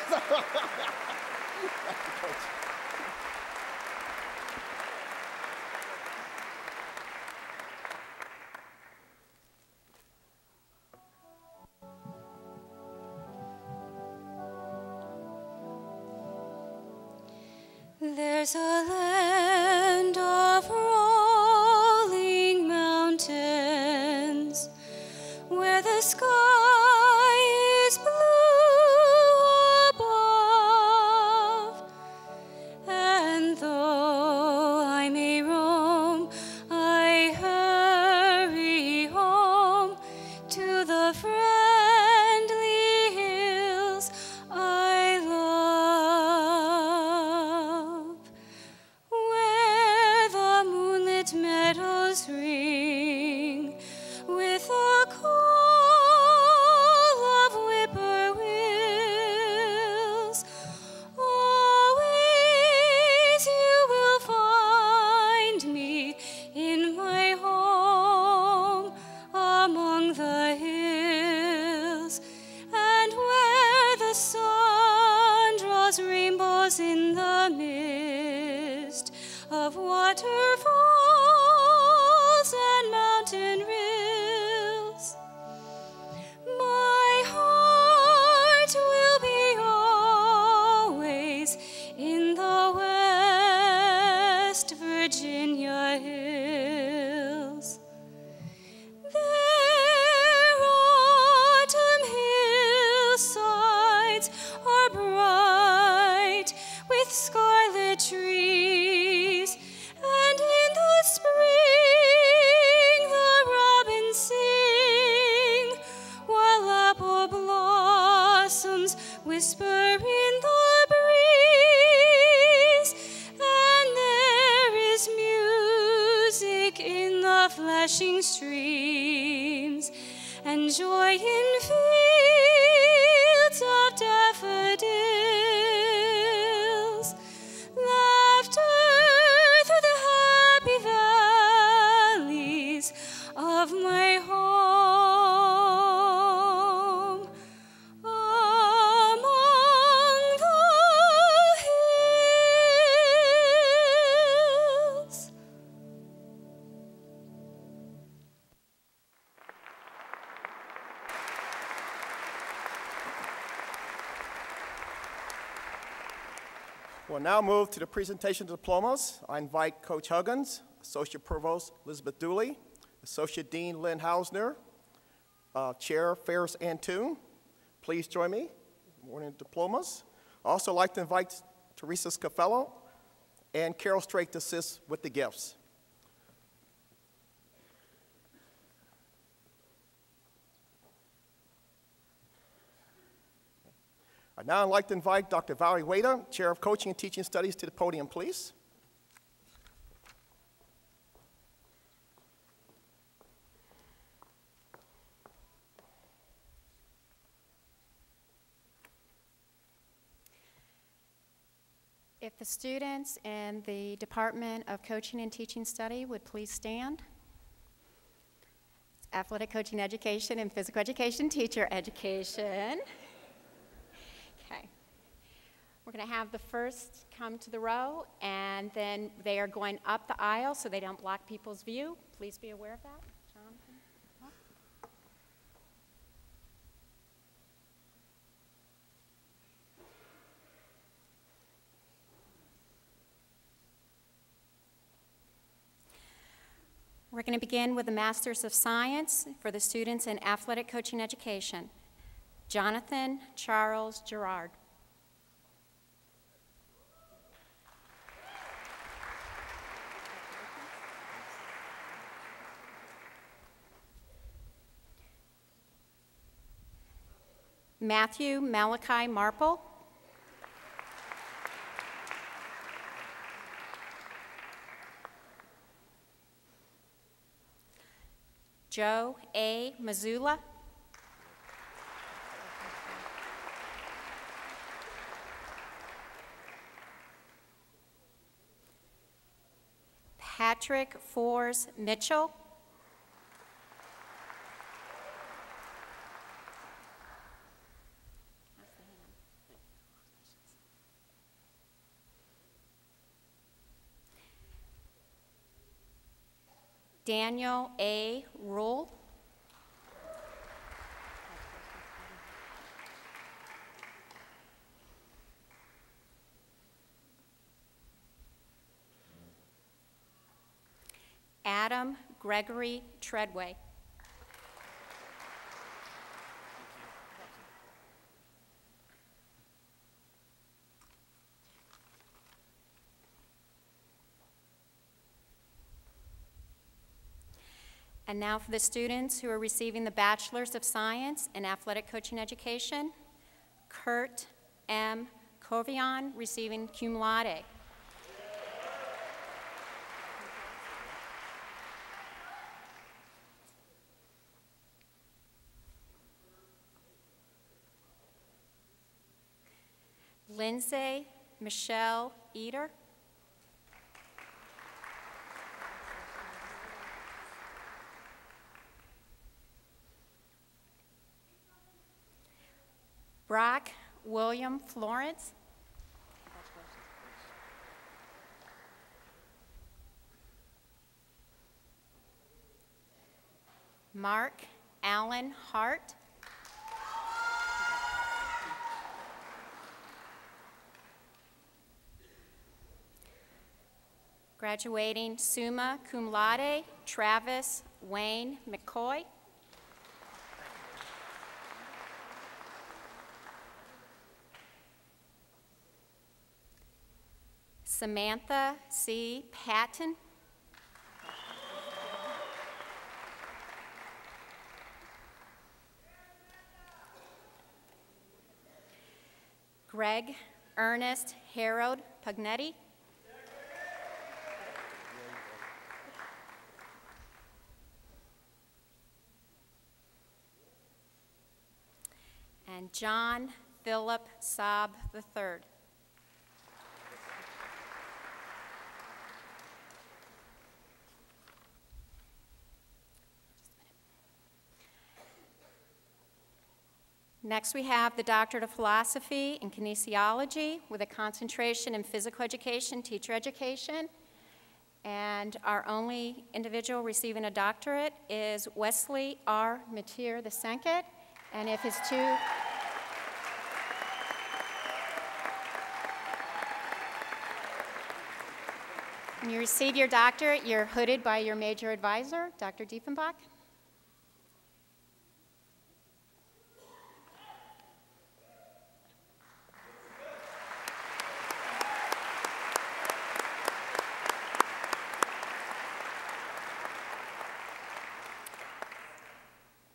[SPEAKER 2] There's a land of rolling mountains where the sky is blue above, and though I may roam, I hurry home to the friendly hills I love, where the moonlit meadows ring with a call of whippoorwills. Always you will find me in my home among the hills, and where the sun draws rainbows in the mist of waterfalls and mountain rills. My heart will be always in the West Virginia hills. Their autumn hillsides are bright with scarlet trees, and in the spring the robins sing, while apple blossoms whisper in the breeze, and there is music in the flashing streams, and joy in fields of daffodils, laughter through the happy valleys of my home among the hills.
[SPEAKER 1] We'll now move to the presentation of diplomas. I invite Coach Huggins, Associate Provost Elizabeth Dooley, Associate Dean Lynn Hausner, Chair Ferris Antoon. Please join me in awarding diplomas. I'd also like to invite Teresa Scafello and Carol Strake to assist with the gifts. I'd now like to invite Dr. Valerie Wada, Chair of Coaching and Teaching Studies, to the podium, please.
[SPEAKER 7] If the students in the Department of Coaching and Teaching Study would please stand. Athletic Coaching Education and Physical Education Teacher Education. Okay. We're going to have the first come to the row, and then they are going up the aisle so they don't block people's view. Please be aware of that. Jonathan? We're going to begin with the Masters of Science for the students in athletic coaching education. Jonathan Charles Gerard. Matthew Malachi Marple. Joe A. Mazula. Patrick Forbes Mitchell. Daniel A. Rule. Adam Gregory Treadway. And now for the students who are receiving the Bachelor's of Science in Athletic Coaching Education, Kurt M. Covion, receiving cum laude. Lindsay Michelle Eder. Brock William Florence. Mark Allen Hart. Graduating summa cum laude, Travis Wayne McCoy. Samantha C. Patton. Greg Ernest Harold Pugnetti. And John Philip Saab III. Next, we have the Doctorate of Philosophy in Kinesiology with a concentration in physical education, teacher education. And our only individual receiving a doctorate is Wesley R. Mateer II. And if his two... When you receive your doctorate, you're hooded by your major advisor, Dr. Diefenbach.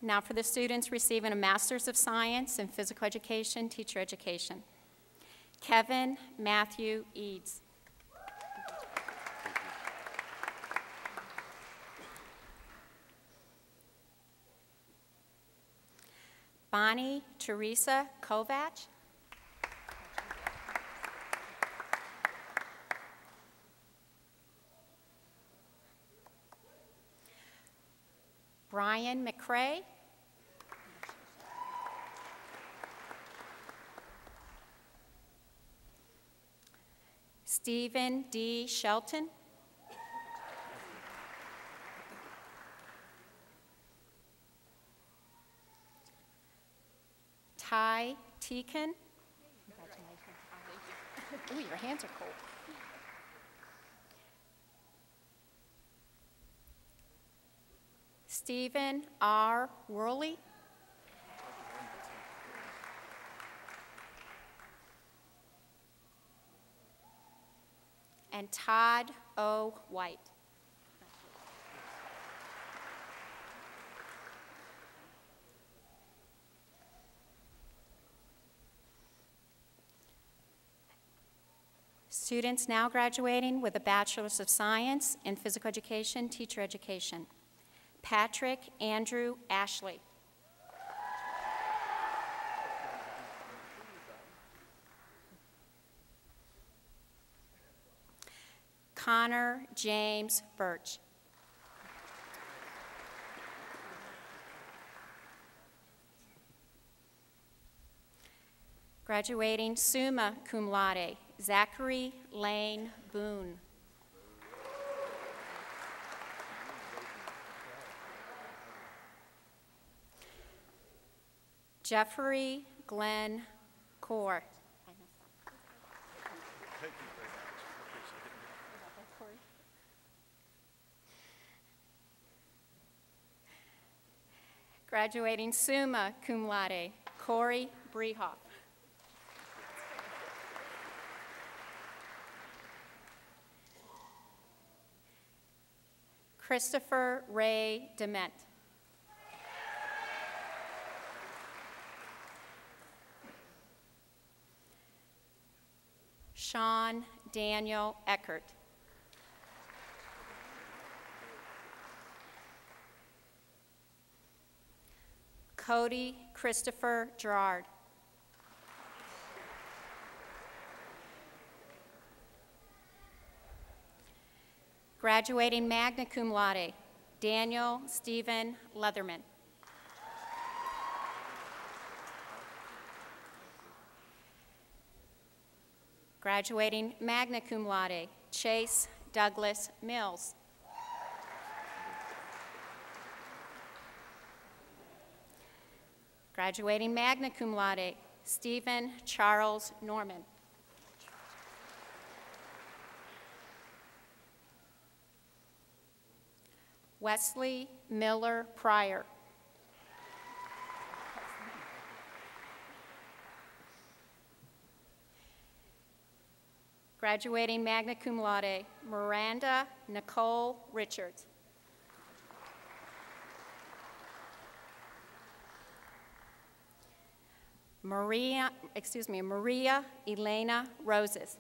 [SPEAKER 7] Now for the students receiving a Master's of Science in Physical Education, Teacher Education. Kevin Matthew Eads. Bonnie Teresa Kovach. Brian McCrae. Stephen D. Shelton. Ty Teakin. Ooh, your hands are cold. Stephen R. Worley. And Todd O. White. Students now graduating with a Bachelor's of Science in Physical Education, Teacher Education. Patrick Andrew Ashley. Connor James Birch. Graduating summa cum laude, Zachary Lane Boone. Jeffrey Glenn Core. Graduating summa cum laude, Corey Brehoff. Christopher Ray Dement. Sean Daniel Eckert. Cody Christopher Gerard. Graduating magna cum laude, Daniel Stephen Leatherman. Graduating magna cum laude, Chase Douglas Mills. Graduating magna cum laude, Stephen Charles Norman. Wesley Miller Pryor. Graduating magna cum laude, Miranda Nicole Richards. Maria Elena Roses.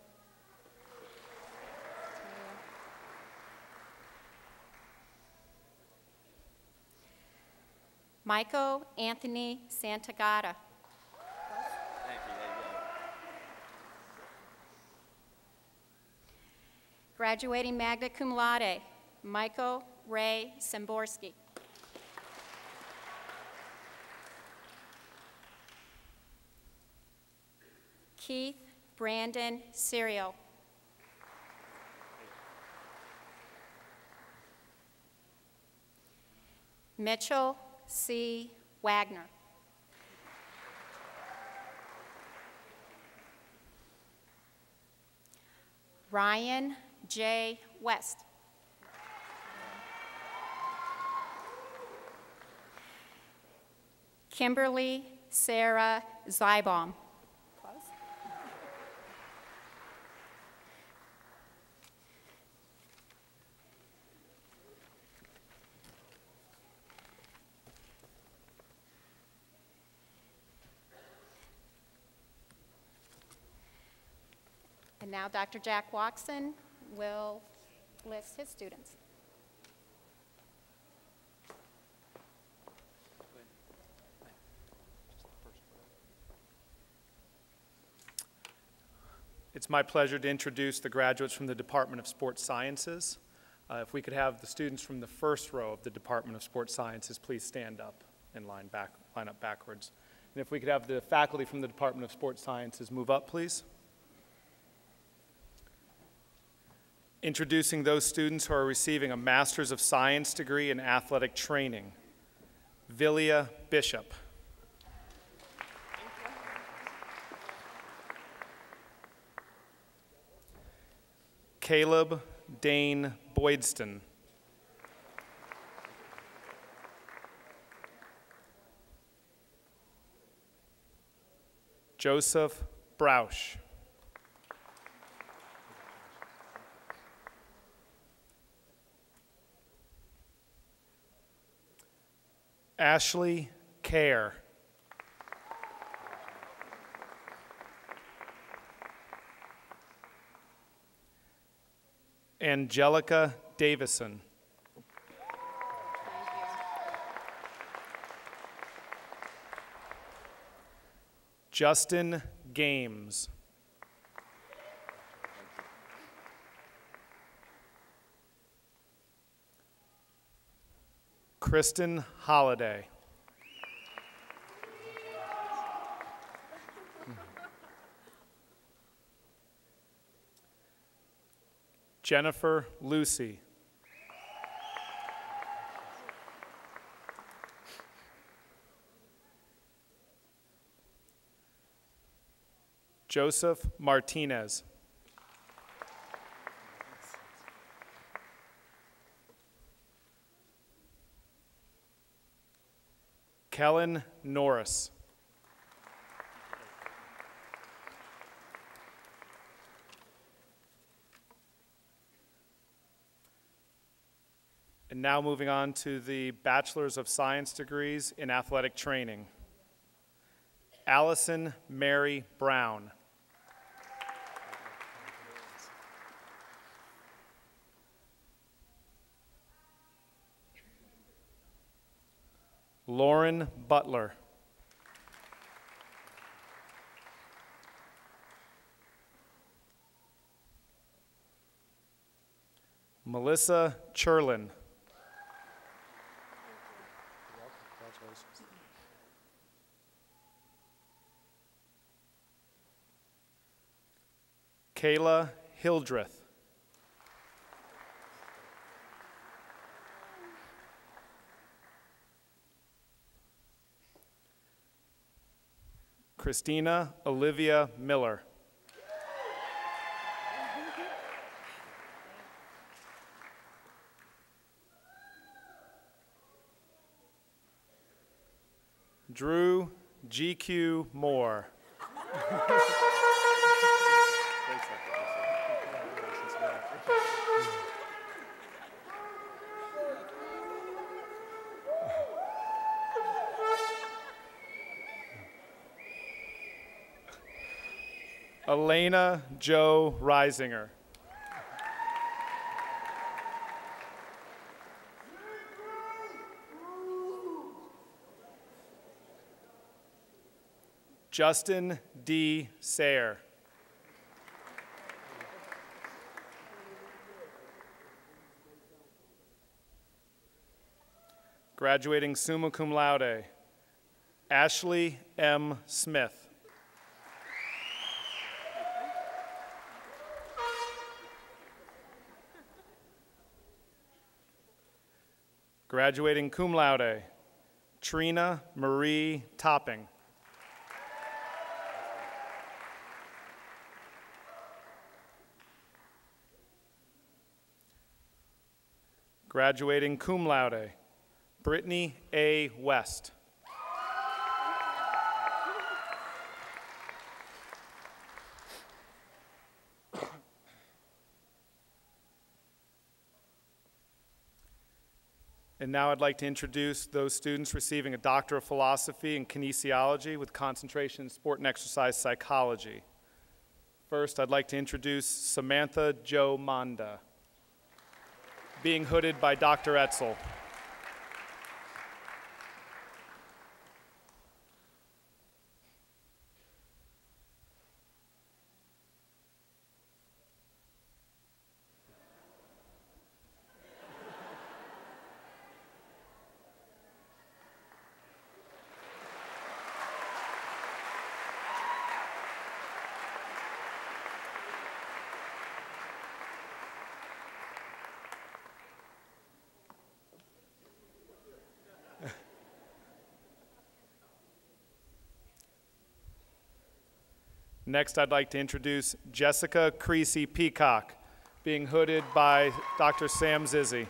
[SPEAKER 7] Michael Anthony Santagata. Graduating magna cum laude, Michael Ray Samborski. Keith Brandon Serial. Mitchell C. Wagner. Ryan J. West. Kimberly Sarah Zybaum. And now Dr. Jack Watson will list his students.
[SPEAKER 8] It's my pleasure to introduce the graduates from the Department of Sports Sciences. If we could have the students from the first row of the Department of Sports Sciences please stand up and line up backwards. And if we could have the faculty from the Department of Sports Sciences move up, please. Introducing those students who are receiving a Master's of Science degree in athletic training. Villia Bishop. Caleb Dane Boydston. Joseph Brausch. Ashley Kerr. Angelica Davison. Justin Games. Kristen Holliday. Jennifer Lucy. Joseph Martinez. Kellen Norris. And now moving on to the Bachelor's of Science degrees in athletic training. Allison Mary Brown. Lauren Butler. Melissa Churlin. Kayla Hildreth. Christina Olivia Miller. Drew GQ Moore. Elena Jo Reisinger. Justin D. Sayre. Graduating summa cum laude, Ashley M. Smith. Graduating cum laude, Trina Marie Topping. Graduating cum laude, Brittany A. West. And now I'd like to introduce those students receiving a Doctor of Philosophy in Kinesiology with concentration in Sport and Exercise Psychology. First, I'd like to introduce Samantha Jo Manda, being hooded by Dr. Etzel. Next, I'd like to introduce Jessica Creasy Peacock, being hooded by Dr. Sam Zizzi.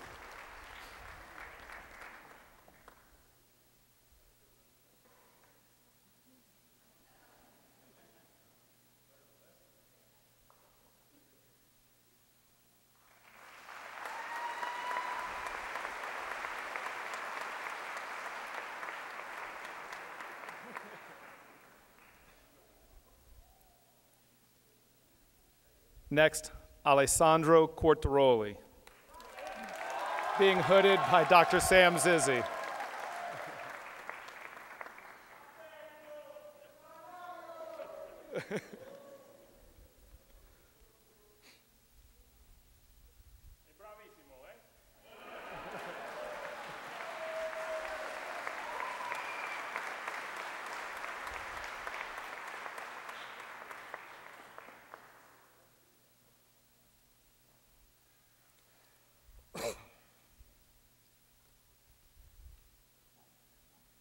[SPEAKER 8] Next, Alessandro Quartaroli, being hooded by Dr. Sam Zizzi.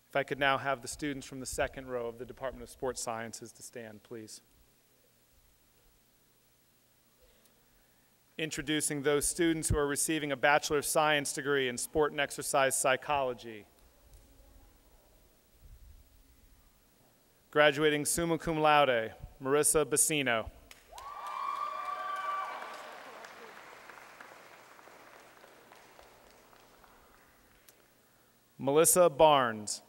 [SPEAKER 8] If I could now have the students from the second row of the Department of Sports Sciences to stand, please. Introducing those students who are receiving a Bachelor of Science degree in Sport and Exercise Psychology. Graduating summa cum laude, Marissa Bassino. Melissa Barnes.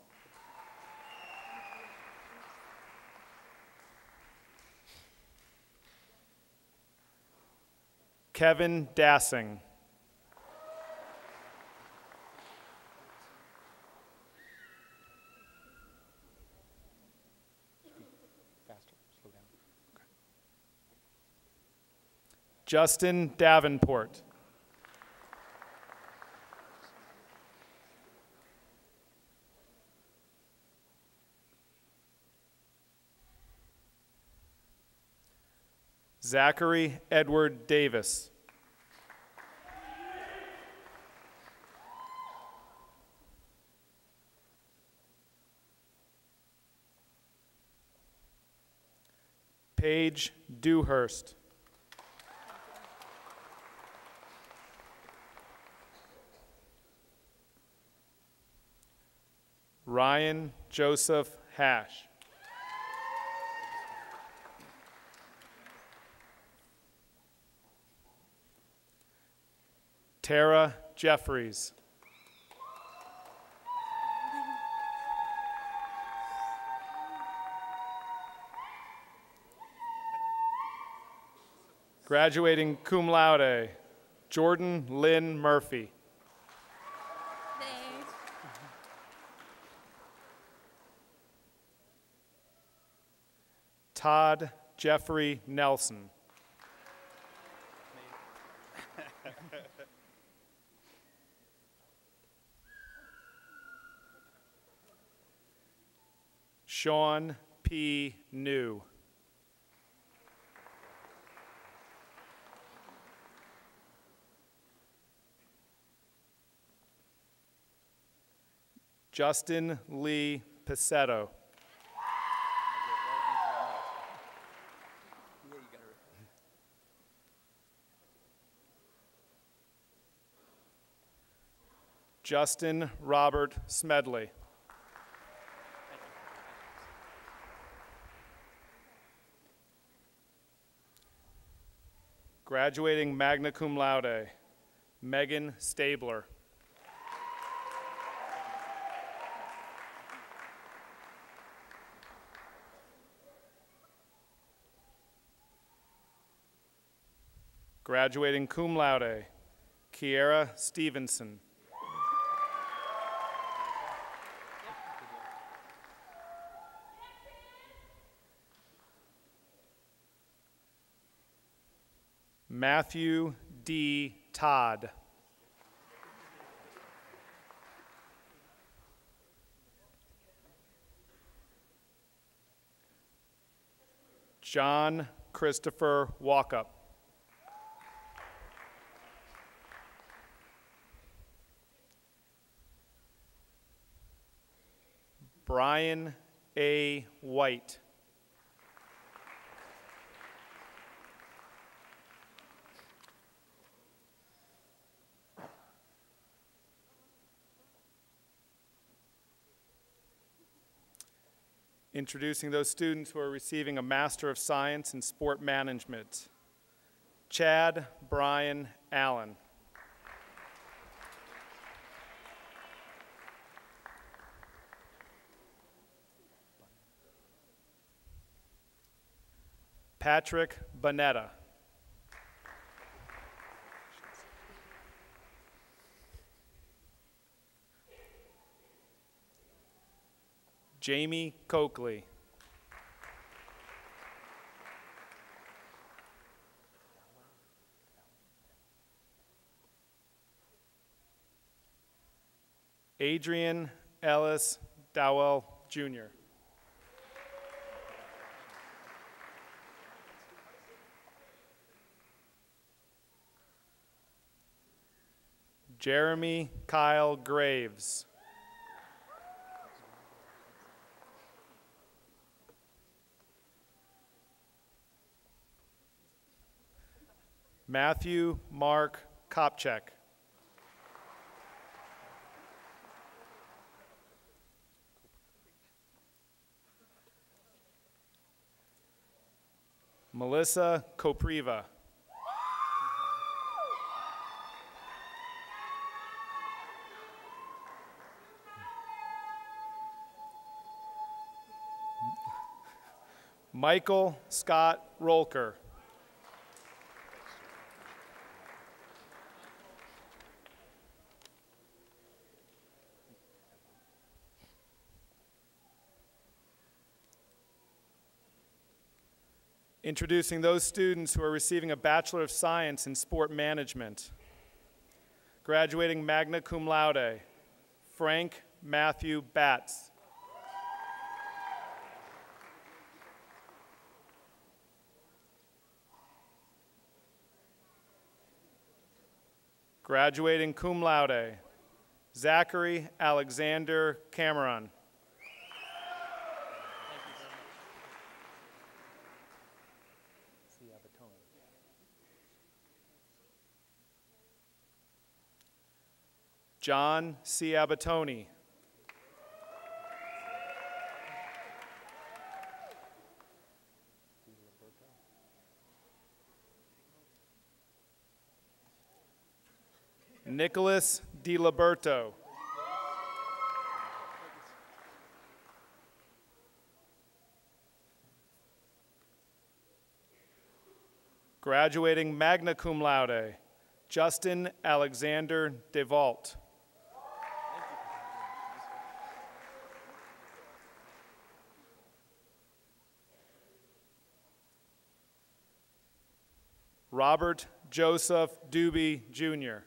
[SPEAKER 8] Kevin Dassing. Faster, slow down. Okay. Justin Davenport. Zachary Edward Davis. Paige Dewhurst. Ryan Joseph Hash. Tara Jeffries. Graduating cum laude, Jordan Lynn Murphy.
[SPEAKER 2] Thanks.
[SPEAKER 8] Todd Jeffrey Nelson. Sean P. New. Justin Lee Picetto. Justin Robert Smedley. Graduating magna cum laude, Megan Stabler. Graduating cum laude, Kiera Stevenson. Matthew D. Todd. John Christopher Walkup. Brian A. White. Introducing those students who are receiving a Master of Science in Sport Management. Chad Brian Allen. Patrick Bonetta. Jamie Coakley. Adrian Ellis Dowell, Jr. Jeremy Kyle Graves. Matthew Mark Kopchak. Melissa Kopriva. Michael Scott Rolker. Introducing those students who are receiving a Bachelor of Science in Sport Management. Graduating magna cum laude, Frank Matthew Batts. Graduating cum laude, Zachary Alexander Cameron. John C. Abatoni. Nicholas DiLiberto. Graduating magna cum laude, Justin Alexander DeVault. Robert Joseph Doobie, Jr.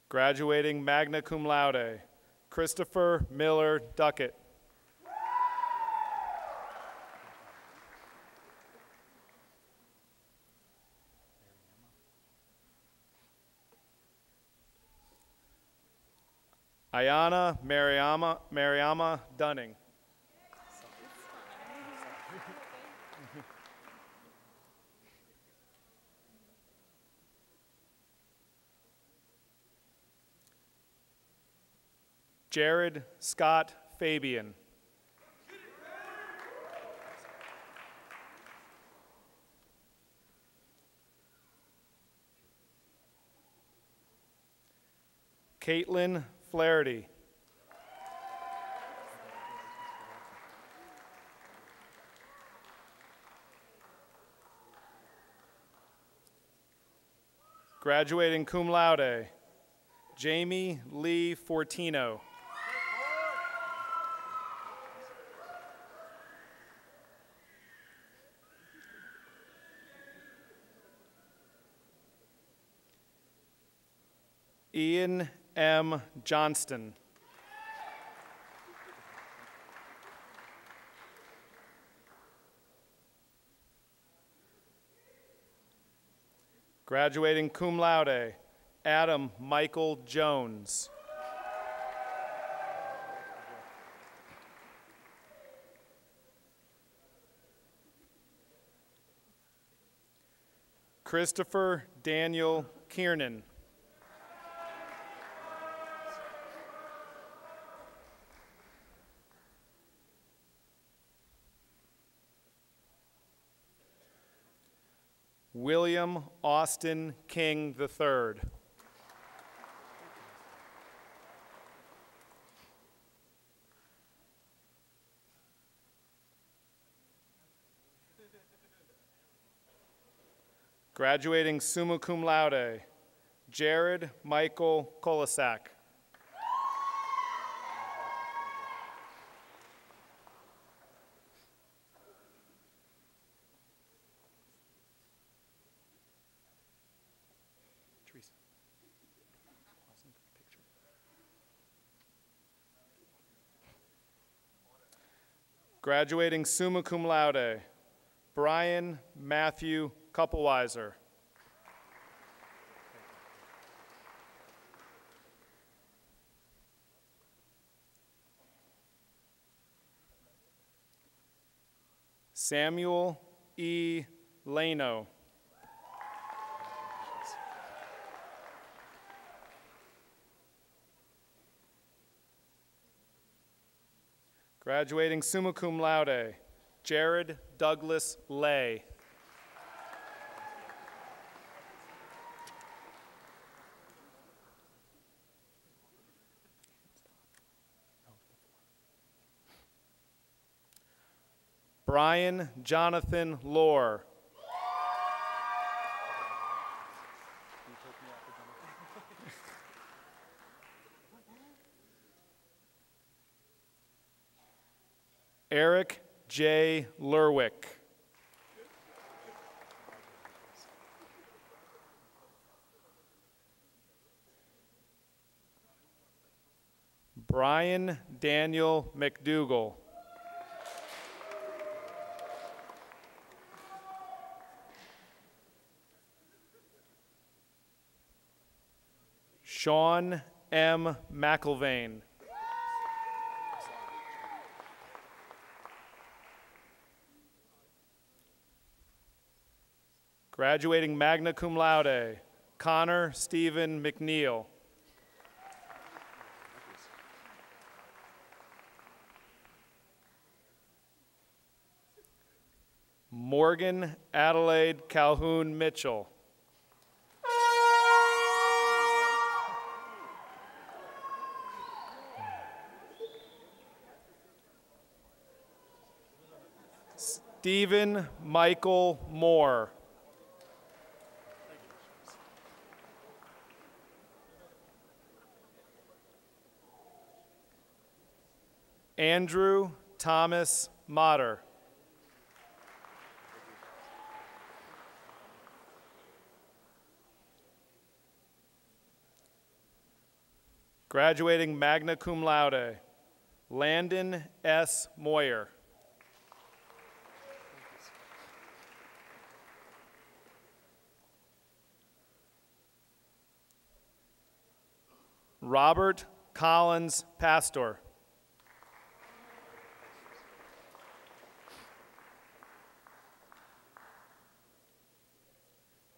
[SPEAKER 8] Graduating magna cum laude, Christopher Miller Duckett. Ayana Mariama Dunning. Jared Scott Fabian. Caitlin Flaherty. Graduating cum laude, Jamie Lee Fortino. Ian M. Johnston. Graduating cum laude, Adam Michael Jones. Christopher Daniel Kiernan. William Austin King III. Graduating summa cum laude, Jared Michael Kolasak. Graduating summa cum laude, Brian Matthew Kupelweiser. Samuel E. Lano. Graduating summa cum laude, Jared Douglas Lay. Brian Jonathan Lohr. Eric J. Lerwick. Brian Daniel McDougall. Sean M. McIlvain. Graduating magna cum laude, Connor Stephen McNeil. Morgan Adelaide Calhoun Mitchell. Stephen Michael Moore. Andrew Thomas Motter. Graduating magna cum laude, Landon S. Moyer. Robert Collins Pastor.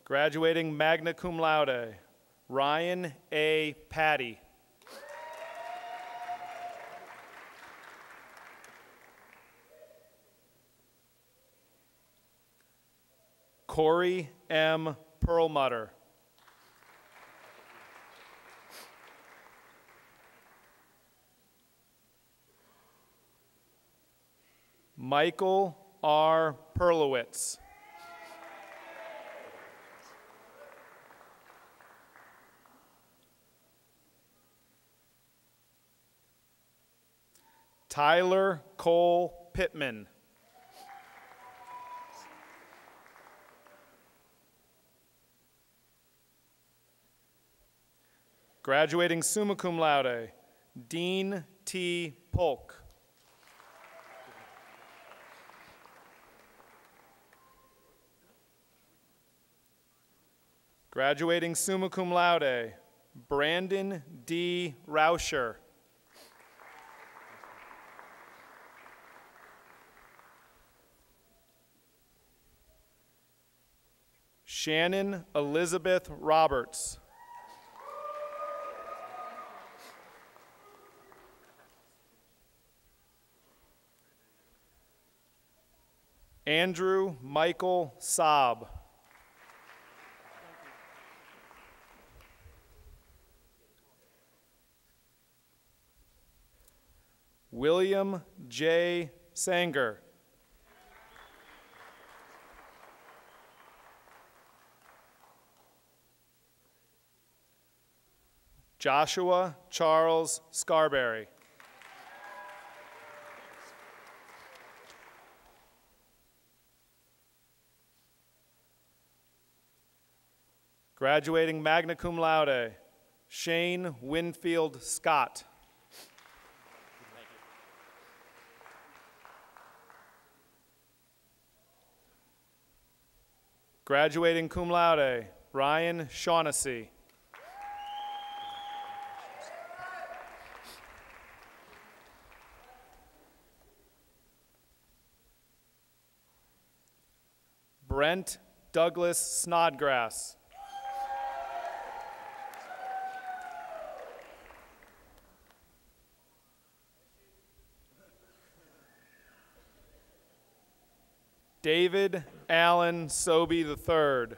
[SPEAKER 8] Graduating magna cum laude, Ryan A. Patty. Corey M. Perlmutter. Michael R. Perlowitz. Tyler Cole Pittman. Graduating summa cum laude, Dean T. Polk. Graduating summa cum laude, Brandon D. Rauscher. Shannon Elizabeth Roberts. Andrew Michael Saab. William J. Sanger. Joshua Charles Scarberry. Graduating magna cum laude, Shane Winfield Scott. Graduating cum laude, Ryan Shaughnessy. Brent Douglas Snodgrass. David Allen Sobey III.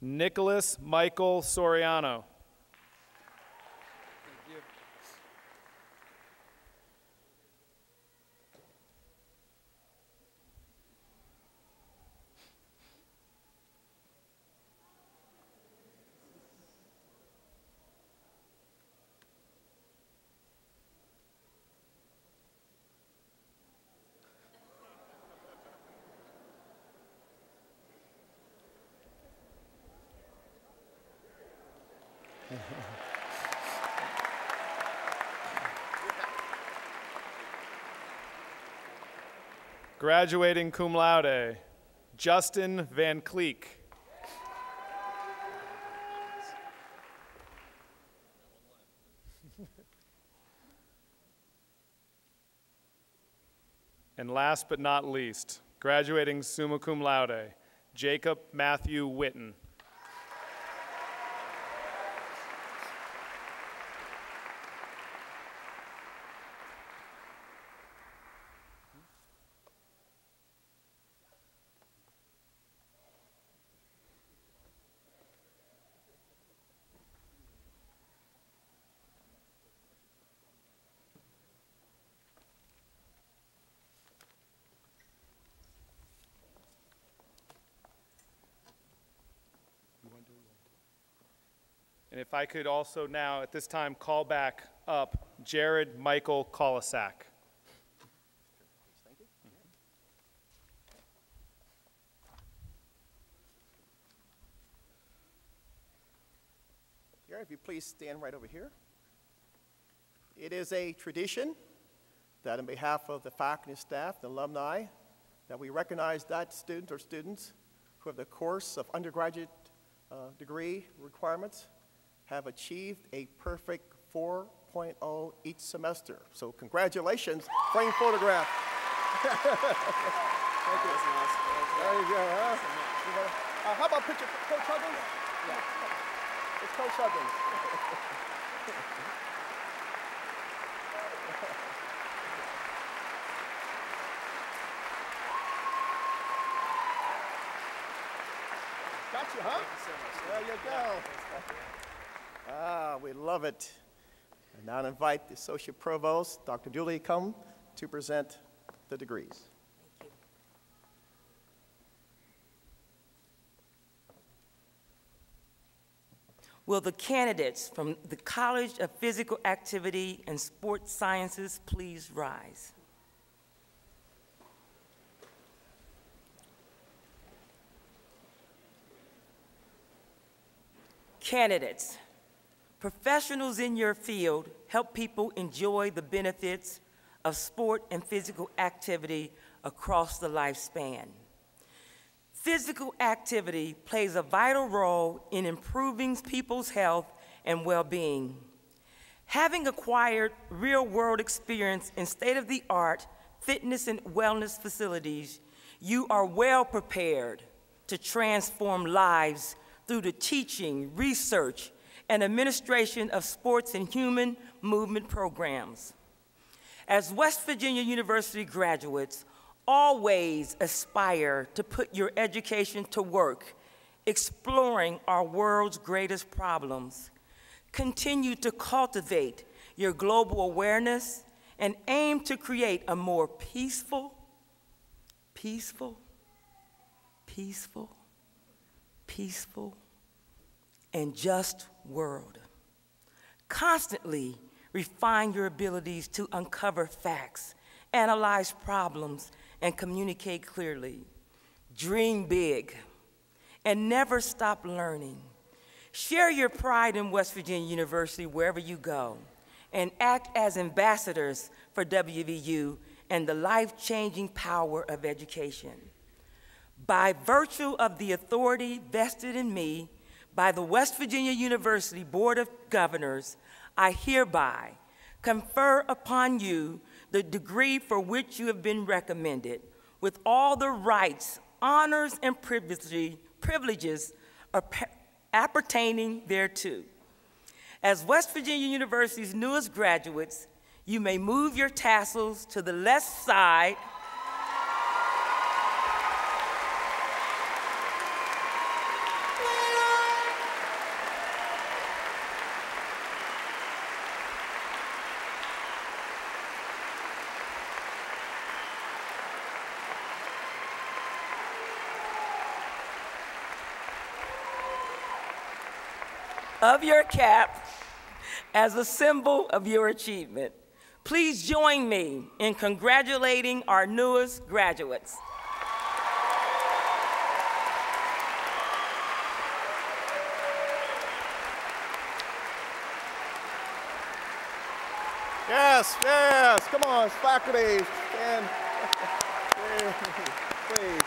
[SPEAKER 8] Nicholas Michael Soriano. Graduating cum laude, Justin Van Cleek. And last but not least, graduating summa cum laude, Jacob Matthew Witten. And if I could also now, at this time, call back up Jared Michael Kolasak.
[SPEAKER 1] Jared, if you please stand right over here. It is a tradition that on behalf of the faculty and staff, the alumni, that we recognize that student or students who have the course of undergraduate degree requirements have achieved a perfect 4.0 each semester. So congratulations, frame photograph. Thank you. There you go. Huh? How about picture, Coach Huggins? Yeah. It's Coach Huggins. Got you, huh? There you go. Ah, we love it. And now I invite the Associate Provost, Dr. Dooley, come to present the degrees.
[SPEAKER 9] Thank you. Will the candidates from the College of Physical Activity and Sports Sciences please rise? Candidates, professionals in your field help people enjoy the benefits of sport and physical activity across the lifespan. Physical activity plays a vital role in improving people's health and well-being. Having acquired real-world experience in state-of-the-art fitness and wellness facilities, you are well prepared to transform lives through the teaching, research, and administration of sports and human movement programs. As West Virginia University graduates, always aspire to put your education to work, exploring our world's greatest problems. Continue to cultivate your global awareness and aim to create a more peaceful, peaceful, peaceful, peaceful, and just world. Constantly refine your abilities to uncover facts, analyze problems, and communicate clearly. Dream big, and never stop learning. Share your pride in West Virginia University wherever you go, and act as ambassadors for WVU and the life-changing power of education. By virtue of the authority vested in me by the West Virginia University Board of Governors, I hereby confer upon you the degree for which you have been recommended, with all the rights, honors, and privileges appertaining thereto. As West Virginia University's newest graduates, you may move your tassels to the left side of your cap as a symbol of your achievement. Please join me in congratulating our newest graduates.
[SPEAKER 1] Yes, yes, come on, faculty, stand. Please.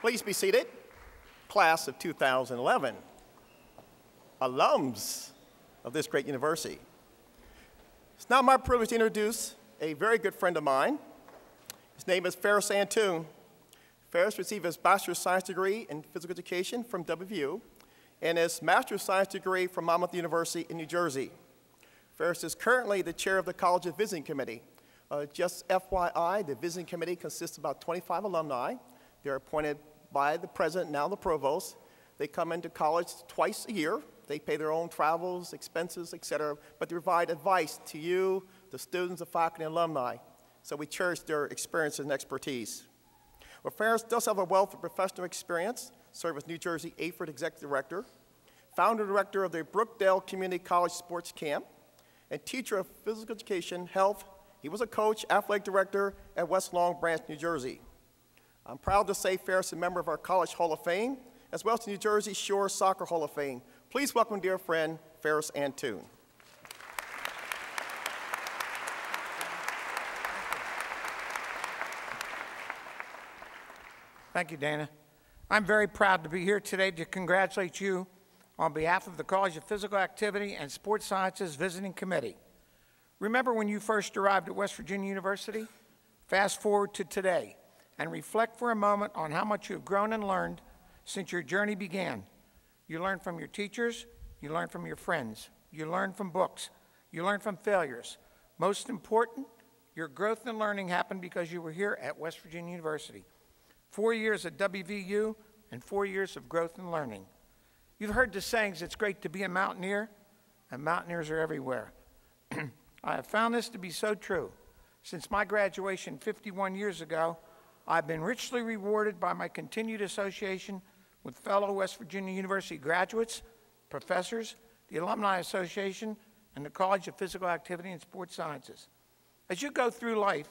[SPEAKER 1] Please be seated. Class of 2011, alums of this great university. It's now my privilege to introduce a very good friend of mine. His name is Ferris Antoon. Ferris received his Bachelor of Science degree in Physical Education from WVU and his Master of Science degree from Monmouth University in New Jersey. Ferris is currently the chair of the College of Visiting Committee. Just FYI, the Visiting Committee consists of about 25 alumni. They're appointed by the president, now the provost. They come into college twice a year. They pay their own travels, expenses, et cetera, but they provide advice to you, the students, the faculty, and alumni. So we cherish their experience and expertise. Well, Ferris does have a wealth of professional experience, served as New Jersey AFERT Executive Director, founder director of the Brookdale Community College Sports Camp, and teacher of physical education, health. He was a coach, athletic director at West Long Branch, New Jersey. I'm proud to say Ferris is a member of our College Hall of Fame, as well as the New Jersey Shore Soccer Hall of Fame. Please welcome dear friend, Ferris Antoon.
[SPEAKER 10] Thank you, Dana. I'm very proud to be here today to congratulate you on behalf of the College of Physical Activity and Sports Sciences Visiting Committee. Remember when you first arrived at West Virginia University? Fast forward to today and reflect for a moment on how much you've grown and learned since your journey began. You learn from your teachers, you learn from your friends, you learn from books, you learn from failures. Most important, your growth and learning happened because you were here at West Virginia University. 4 years at WVU and 4 years of growth and learning. You've heard the sayings, it's great to be a mountaineer, and mountaineers are everywhere. I have found this to be so true. Since my graduation 51 years ago, I've been richly rewarded by my continued association with fellow West Virginia University graduates, professors, the Alumni Association, and the College of Physical Activity and Sports Sciences. As you go through life,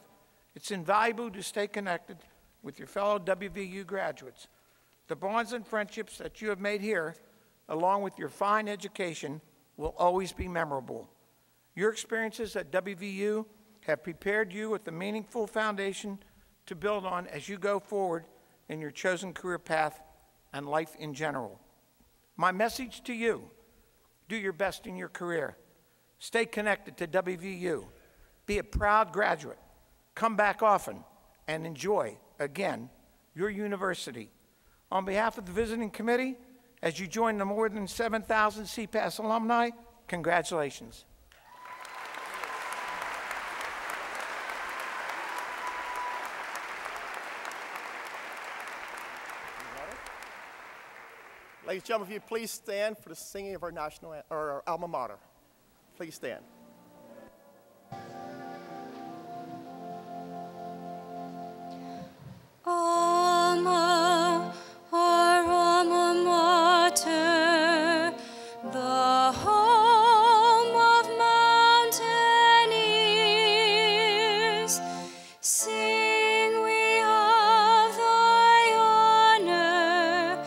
[SPEAKER 10] it's invaluable to stay connected with your fellow WVU graduates. The bonds and friendships that you have made here, along with your fine education, will always be memorable. Your experiences at WVU have prepared you with a meaningful foundation to build on as you go forward in your chosen career path and life in general. My message to you, do your best in your career. Stay connected to WVU. Be a proud graduate. Come back often and enjoy, again, your university. On behalf of the visiting committee, as you join the more than 7,000 CPAS alumni, congratulations.
[SPEAKER 1] Ladies and gentlemen, if you please stand for the singing of our our alma mater. Please stand.
[SPEAKER 2] Alma, our alma mater, the home of mountaineers, sing we of thy honor,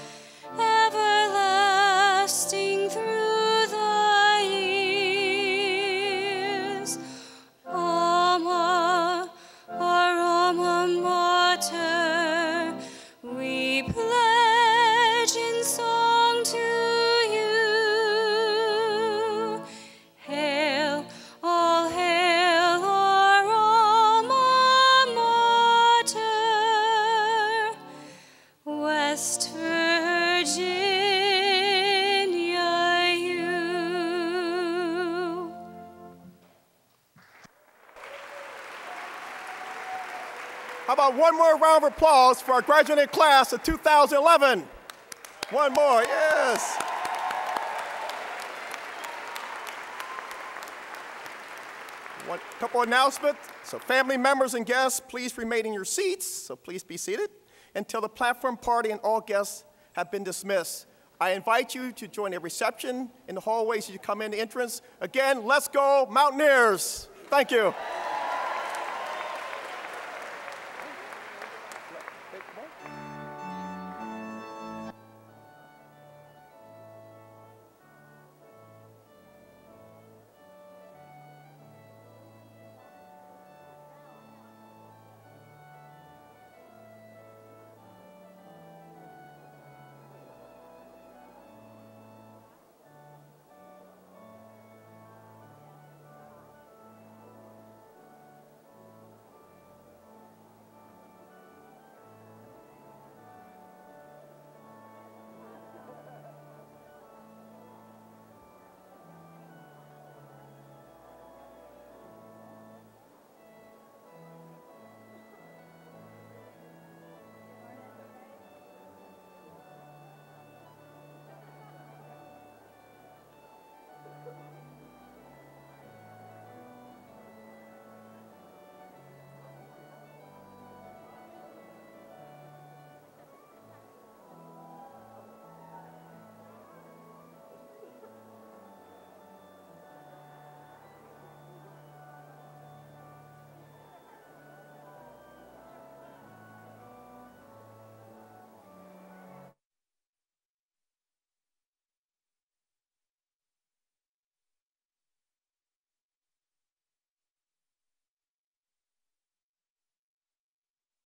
[SPEAKER 2] everlasting through the years. Alma, our alma mater, we pledge in song to you. Hail, all hail our alma mater, West Virginia, you.
[SPEAKER 1] How about one more round of applause for our graduating class of 2011? One more, yes. One couple announcements. So family members and guests, please remain in your seats. So please be seated until the platform party and all guests have been dismissed. I invite you to join a reception in the hallways as you come in the entrance. Again, let's go Mountaineers. Thank you.